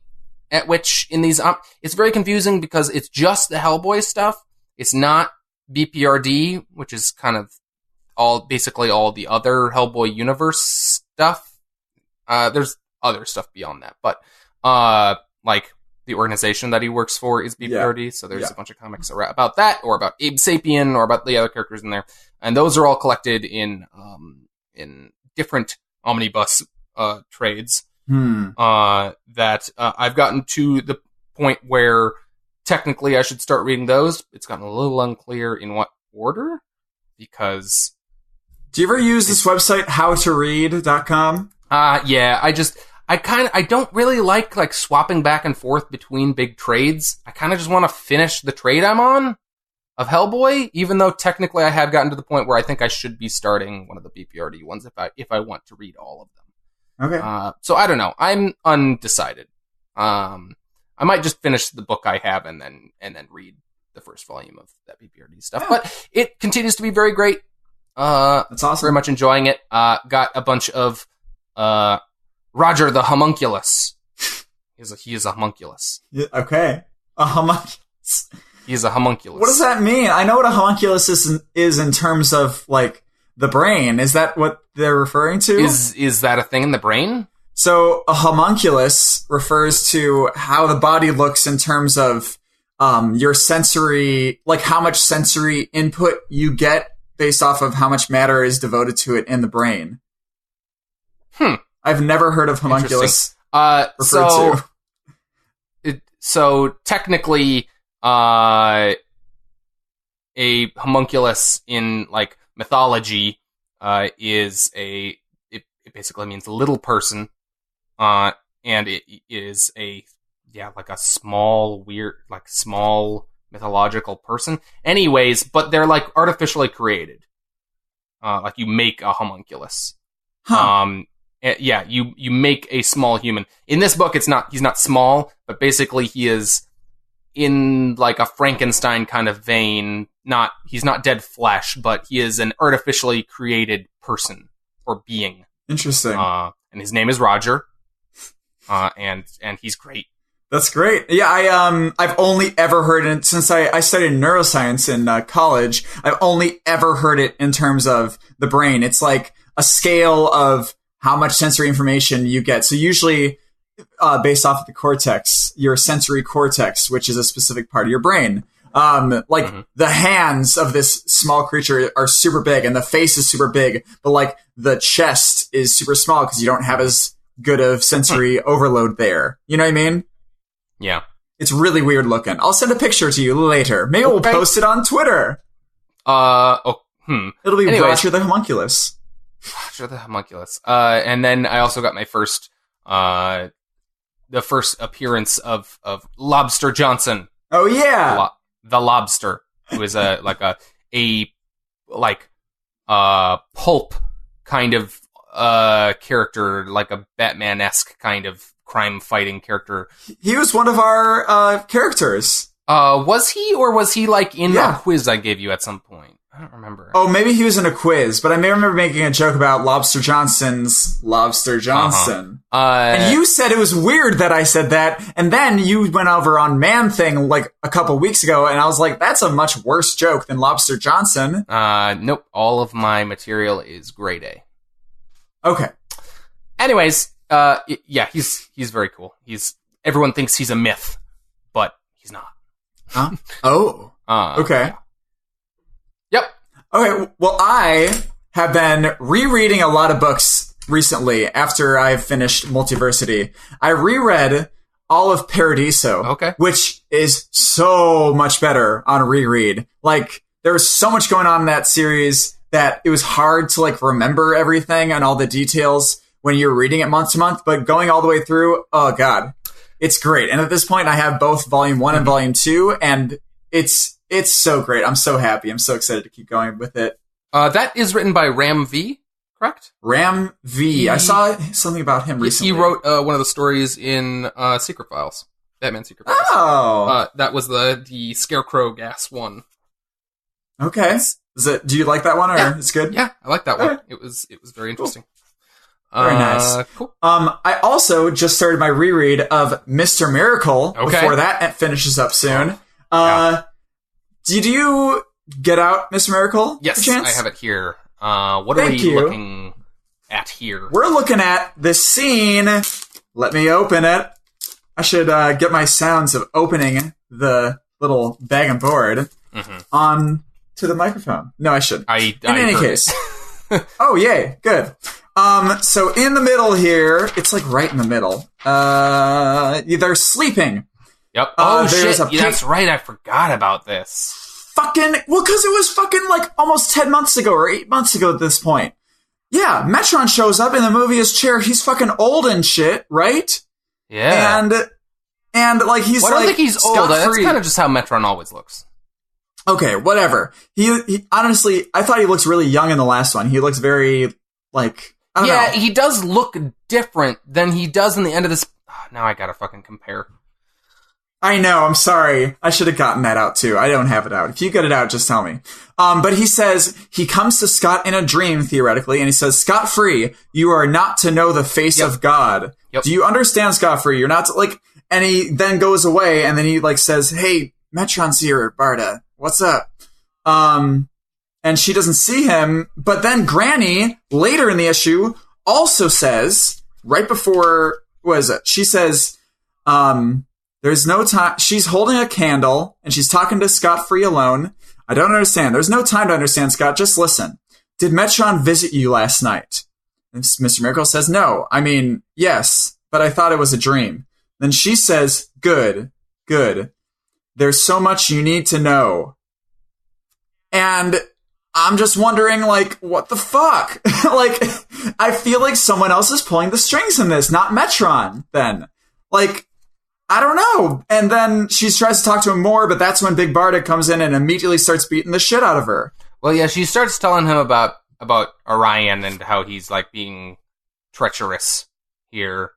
at which in these... it's very confusing because it's just the Hellboy stuff. It's not BPRD, which is kind of basically all the other Hellboy universe stuff. There's other stuff beyond that, but like the organization that he works for is BPRD, so there's a bunch of comics about that, or about Abe Sapien, or about the other characters in there, and those are all collected in different omnibus trades. That I've gotten to the point where technically I should start reading those. It's gotten a little unclear in what order, because... Do you ever use this website, howtoread.com? Yeah, I don't really like swapping back and forth between big trades. I kind of just want to finish the trade I'm on of Hellboy, even though technically I have gotten to the point where I think I should be starting one of the BPRD ones if I want to read all of them. Okay. So I don't know. I'm undecided. I might just finish the book I have and then read the first volume of that BPRD stuff. Yeah. But it continues to be very great. That's awesome. Very much enjoying it. Got a bunch of Roger the Homunculus. He is a homunculus. Yeah, okay. A homunculus. He is a homunculus. What does that mean? I know what a homunculus is in terms of, like, the brain. Is that what they're referring to? Is that a thing in the brain? So a homunculus refers to how the body looks in terms of your sensory, like how much sensory input you get based off of how much matter is devoted to it in the brain. I've never heard of homunculus referred to. So technically, a homunculus in like mythology is it basically means little person, and it is like a small mythological person. Anyways, but they're like artificially created. Like you make a homunculus. Huh. You make a small human. In this book, he's not small, but basically he is in like a Frankenstein kind of vein. He's not dead flesh, but he is an artificially created person or being. Interesting. And his name is Roger. And he's great. That's great. Yeah, I've only ever heard it since I studied neuroscience in college. I've only ever heard it in terms of the brain. It's like a scale of how much sensory information you get. So usually, based off of the cortex, your sensory cortex, which is a specific part of your brain. The hands of this small creature are super big and the face is super big, but like the chest is super small because you don't have as good of sensory overload there. You know what I mean? Yeah. It's really weird looking. I'll send a picture to you later. Maybe we'll post it on Twitter. It'll be Roger the Homunculus. Roger the Homunculus. And then I also got my first, the first appearance of Lobster Johnson. Oh yeah, the Lobster, who is a pulp kind of character, like a Batman-esque kind of crime fighting character. He was one of our characters. Was he, or was he like in a quiz I gave you at some point? I don't remember. Oh, maybe he was in a quiz, but I may remember making a joke about Lobster Johnson's Lobster Johnson. And you said it was weird that I said that, and then you went over on Man Thing like a couple weeks ago, and I was like, that's a much worse joke than Lobster Johnson. Nope. All of my material is grade A. Okay. Anyways, he's very cool. Everyone thinks he's a myth, but he's not. Huh? Oh. Okay. Yeah. Yep. Okay, well, I have been rereading a lot of books recently after I've finished Multiversity. I reread all of Paradiso, which is so much better on a reread. Like, there was so much going on in that series that it was hard to, like, remember everything and all the details when you're reading it month to month, but going all the way through, oh, God, it's great. And at this point, I have both Volume 1 and Volume 2, and it's so great. I'm so happy. I'm so excited to keep going with it. That is written by Ram V, correct? Ram V. I saw something about him recently. He wrote one of the stories in Secret Files. Batman Secret Files. Oh. That was the Scarecrow gas one. Okay. Do you like that one, or it's good? Yeah, I like that one. It was very interesting. Cool. Very nice. Cool. I also just started my reread of Mr. Miracle before that finishes up soon. Did you get out Mr. Miracle? Yes, I have it here. What are we looking at here? We're looking at this scene. Let me open it. I should get my sounds of opening the little bag and board on to the microphone. No, I shouldn't. In any case. Oh, yay. Good. So in the middle here, it's like right in the middle. They're sleeping. Yep. Oh, shit. That's right. I forgot about this. Because it was fucking like almost 10 months ago or 8 months ago at this point. Yeah, Metron shows up in the movie as chair. He's fucking old and shit, right? Yeah. And like he's I don't think he's old. That's kind of just how Metron always looks. Okay, whatever. He honestly, I thought he looks really young in the last one. He looks very like, I don't know. Yeah, he does look different than he does in the end of this. Oh, now I gotta fucking compare. I know, I'm sorry. I should have gotten that out too. I don't have it out. If you get it out, just tell me. But he says, he comes to Scott in a dream, theoretically, and he says, Scott Free, you are not to know the face of God. Yep. Do you understand, Scott Free? You're not to, like, and he then goes away, and then he, like, says, hey, Metron's here, Barda. What's up? And she doesn't see him, but then Granny, later in the issue, also says, right before, what is it? She says, there's no time. She's holding a candle, and she's talking to Scott Free alone. I don't understand. There's no time to understand, Scott. Just listen. Did Metron visit you last night? And Mr. Miracle says, no. I mean, yes, but I thought it was a dream. Then she says, good. good. There's so much you need to know. And I'm just wondering, like, what the fuck? Like, I feel like someone else is pulling the strings in this, not Metron, then. Like, I don't know. And then she tries to talk to him more, but that's when Big Barda comes in and immediately starts beating the shit out of her. Well, yeah, she starts telling him about Orion and how he's, like, being treacherous here.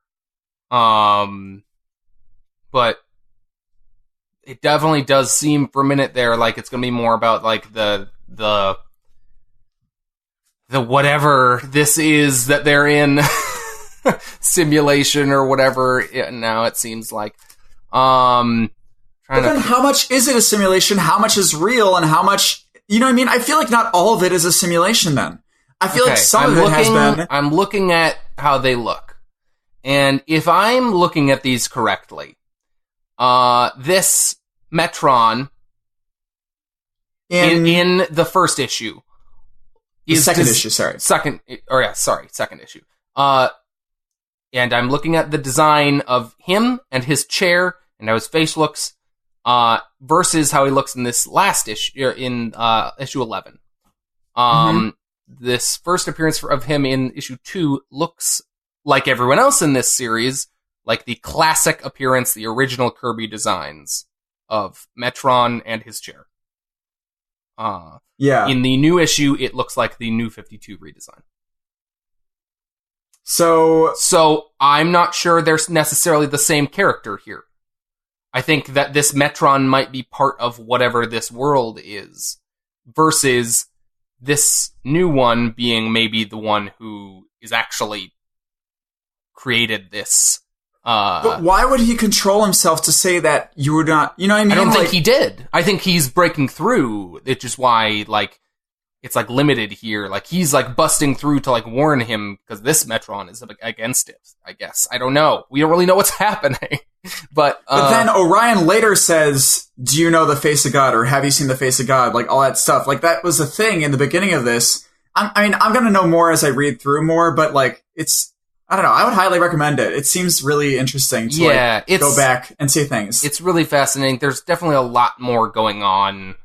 But it definitely does seem for a minute there like it's going to be more about, like, the whatever this is that they're in simulation or whatever. Now it seems like. But then how much is it a simulation? How much is real? And how much, you know what I mean? I feel like not all of it is a simulation then. I feel like some of it has been. I'm looking at how they look. And if I'm looking at these correctly, this Metron in the first issue is second issue. Second issue. And I'm looking at the design of him and his chair and how his face looks, versus how he looks in this last issue, in issue 11. This first appearance of him in issue 2 looks like everyone else in this series, like the classic appearance, the original Kirby designs of Metron and his chair. Yeah. In the new issue, it looks like the New 52 redesign. So I'm not sure they're necessarily the same character here. I think that this Metron might be part of whatever this world is, versus this new one being maybe the one who is actually created this. But why would he control himself to say that you were not, you know what I mean? I don't think he did. I think he's breaking through, which is why, like, it's, like, limited here. Like, he's, like, busting through to, like, warn him, because this Metron is against it, I guess. I don't know. We don't really know what's happening. But then Orion later says, do you know the face of God, or have you seen the face of God? Like, all that stuff. Like, that was a thing in the beginning of this. I mean, I'm gonna know more as I read through more, but, like, I don't know. I would highly recommend it. It seems really interesting to go back and see things. It's really fascinating. There's definitely a lot more going on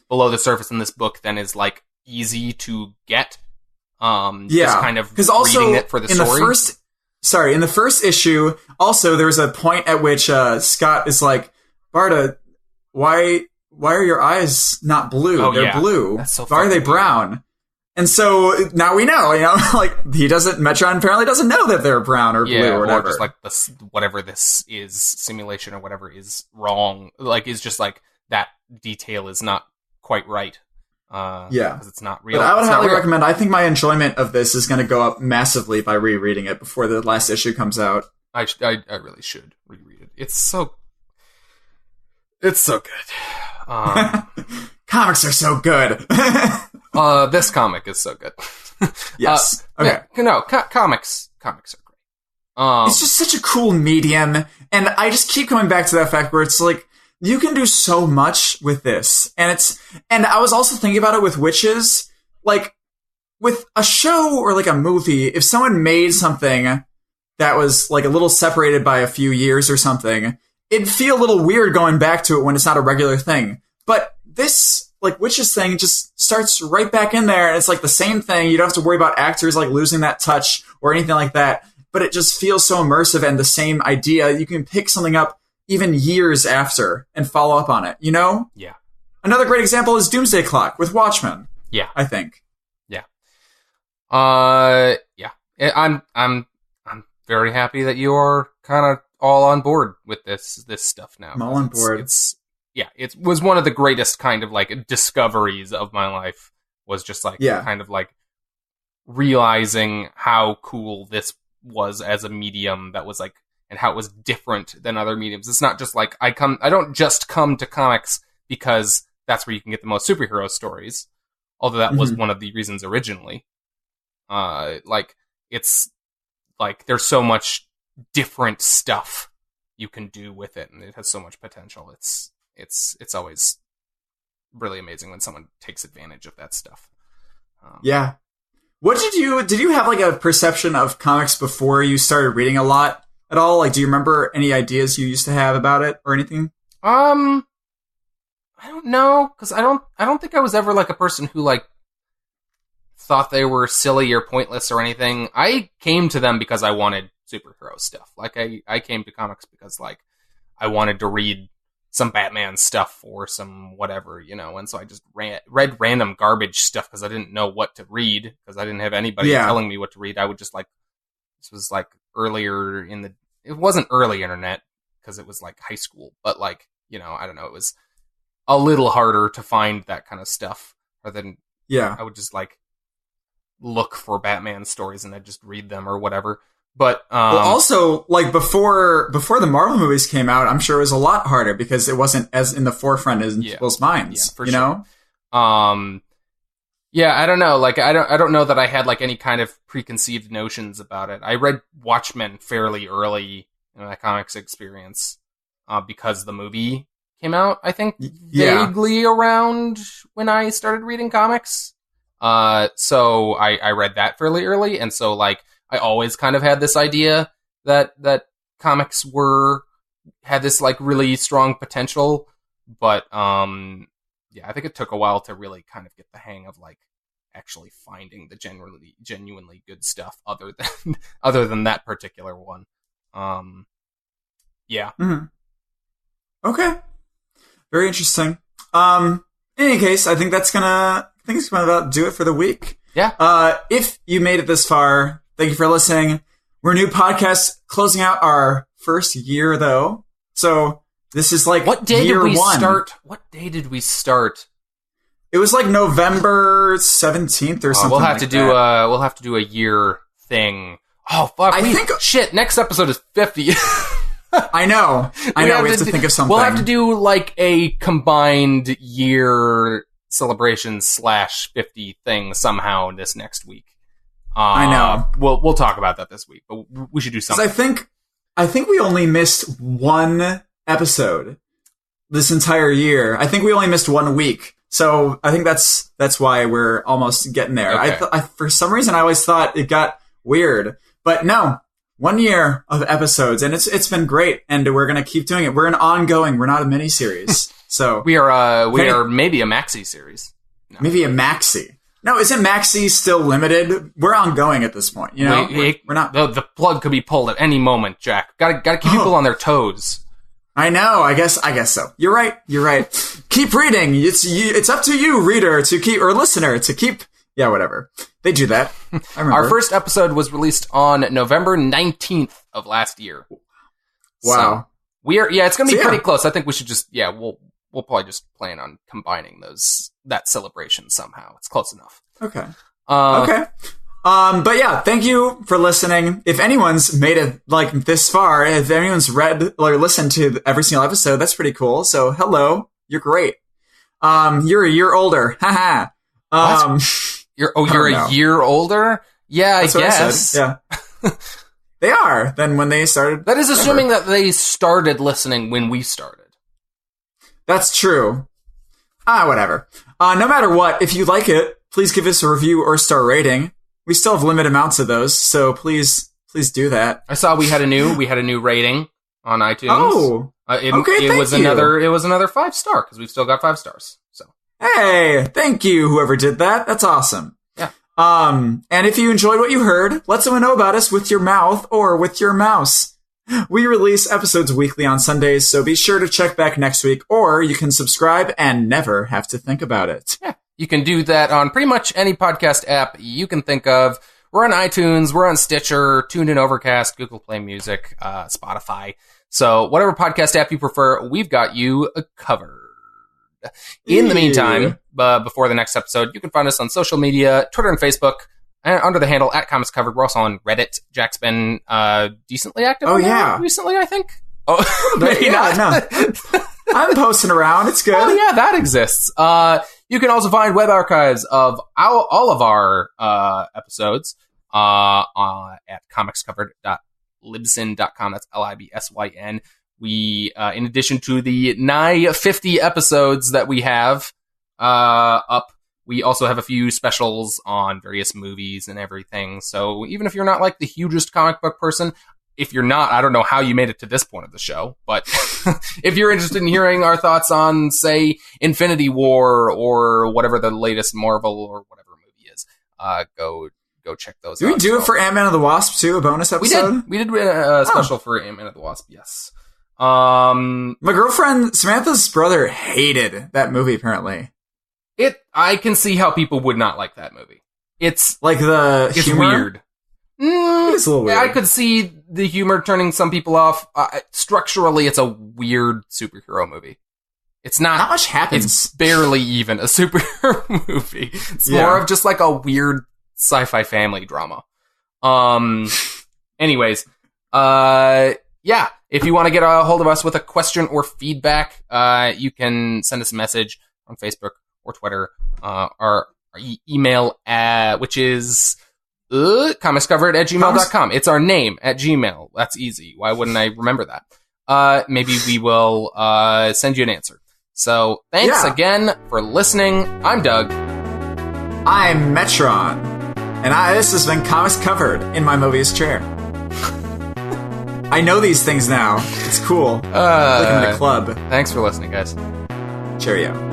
below the surface in this book than is, like, easy to get. Just kind of reading it for the story. In the first issue, also there's a point at which Scott is like, Barda, why are your eyes not blue? Oh, They're blue. That's so why are they brown? And so now we know, like Metron apparently doesn't know that they're brown or blue or whatever. Or just like whatever this is, simulation or whatever is wrong. Like, is just like that detail is not quite right. Because it's not real. But I would highly recommend. I think my enjoyment of this is going to go up massively by rereading it before the last issue comes out. I really should reread it. It's so good. Comics are so good. This comic is so good. Yes. Okay. Comics are great. It's just such a cool medium, and I just keep coming back to that fact where it's like, you can do so much with this. And I was also thinking about it with witches. Like, with a show or like a movie, if someone made something that was like a little separated by a few years or something, it'd feel a little weird going back to it when it's not a regular thing. But this, like, witches thing just starts right back in there, and it's like the same thing. You don't have to worry about actors like losing that touch or anything like that. But it just feels so immersive, and the same idea. You can pick something up even years after and follow up on it, you know? Yeah. Another great example is Doomsday Clock with Watchmen. Yeah. I think. Yeah. Yeah. I'm very happy that you are kind of all on board with this stuff now. I'm all on board. It was one of the greatest kind of like discoveries of my life, was just like kind of like realizing how cool this was as a medium that was like, and how it was different than other mediums. It's not just like, I don't just come to comics because that's where you can get the most superhero stories. Although that was one of the reasons originally. Like, it's like, there's so much different stuff you can do with it, and it has so much potential. It's always really amazing when someone takes advantage of that stuff. Yeah. What did you have like a perception of comics before you started reading a lot at all? Like, do you remember any ideas you used to have about it or anything? I don't know, because I don't think I was ever like a person who like thought they were silly or pointless or anything. I came to them because I wanted superhero stuff. Like I came to comics because like I wanted to read some Batman stuff or some whatever, and so I just read random garbage stuff because I didn't know what to read, because I didn't have anybody telling me what to read. I would just like, this was like earlier it wasn't early internet because it was like high school, but like, I don't know, it was a little harder to find that kind of stuff, rather than, I would just like look for Batman stories and I'd just read them or whatever. But well, also, like before the Marvel movies came out, I'm sure it was a lot harder because it wasn't as in the forefront as in people's minds. For you sure. know? Yeah, I don't know. Like, I don't know that I had like any kind of preconceived notions about it. I read Watchmen fairly early in my comics experience because the movie came out, I think, vaguely around when I started reading comics. So I read that fairly early, and so like I always kind of had this idea that comics had this like really strong potential, but I think it took a while to really kind of get the hang of like actually finding the genuinely good stuff other than that particular one. Mm-hmm. Okay. Very interesting. In any case, I think it's gonna about do it for the week. Yeah. If you made it this far, thank you for listening. We're a new podcast closing out our first year, though. So this is like what day year did we one. start? What day did we start? It was like November 17th or something. We'll have to do a year thing. Oh fuck! Shit. Next episode is 50. I know. We have to think of something. We'll have to do like a combined year celebration / 50 thing somehow this next week. I know. We'll talk about that this week, but we should do something. I think we only missed one episode this entire year. I think we only missed 1 week. So I think that's why we're almost getting there. Okay. I for some reason I always thought it got weird, but no. 1 year of episodes, and it's been great, and we're gonna keep doing it. We're an ongoing. We're not a mini series. So we are maybe a maxi series. No. Maybe a maxi. No, isn't maxi still limited? We're ongoing at this point. You know, we're not. The plug could be pulled at any moment, Jack. Got to keep people on their toes. I know. I guess so. You're right. Keep reading. It's up to you, reader, to keep, or listener, to keep. Yeah, whatever. They do that. I remember. Our first episode was released on November 19th of last year. Wow. So it's going to be pretty close. I think we should just, we'll probably just plan on combining that celebration somehow. It's close enough. Okay. Okay. But yeah, thank you for listening. If anyone's made it like this far, if anyone's read or listened to every single episode, that's pretty cool. So hello, you're great. You're a year older. Haha. You're a year older? Yeah, that's I guess. Yeah. They are than when they started. That is assuming that they started listening when we started. That's true. Whatever. No matter what, if you like it, please give us a review or star rating. We still have limited amounts of those, so please do that. I saw we had a new rating on iTunes. Oh, it was another 5-star because we've still got 5 stars. So hey, thank you, whoever did that. That's awesome. Yeah. And if you enjoyed what you heard, let someone know about us with your mouth or with your mouse. We release episodes weekly on Sundays, so be sure to check back next week, or you can subscribe and never have to think about it. Yeah. You can do that on pretty much any podcast app you can think of. We're on iTunes, we're on Stitcher, TuneIn, Overcast, Google Play Music, Spotify. So whatever podcast app you prefer, we've got you covered. In the meantime, before the next episode, you can find us on social media, Twitter and Facebook, under the handle @ComicsCovered. We're also on Reddit. Jack's been decently active recently, I think. Oh, maybe not. No. I'm posting around. It's good. Oh, yeah, that exists. You can also find web archives of all of our episodes at comicscovered.libsyn.com. That's LIBSYN. We, in addition to the nigh 50 episodes that we have up, we also have a few specials on various movies and everything. So even if you're not like the hugest comic book person, if you're not, I don't know how you made it to this point of the show, but if you're interested in hearing our thoughts on, say, Infinity War or whatever the latest Marvel or whatever movie is, go check those out. Did we do it for Ant-Man and the Wasp too, a bonus episode? We did a special for Ant-Man and the Wasp, yes. My girlfriend, Samantha's brother, hated that movie, apparently. I can see how people would not like that movie. It's like it's humor? Weird. It's a little weird. I could see the humor turning some people off. Structurally, it's a weird superhero movie. It's not much happens. It's barely even a superhero movie. It's more of just like a weird sci-fi family drama. Anyways, yeah. If you want to get a hold of us with a question or feedback, you can send us a message on Facebook or Twitter. Our email, which is comicscovered@gmail.com. It's our name at Gmail. That's easy. Why wouldn't I remember that? Maybe we will send you an answer. So thanks again for listening. I'm Doug. I'm Metron. And this has been Comics Covered in my Mobius chair. I know these things now. It's cool. Like in the club. Thanks for listening, guys. Cheerio.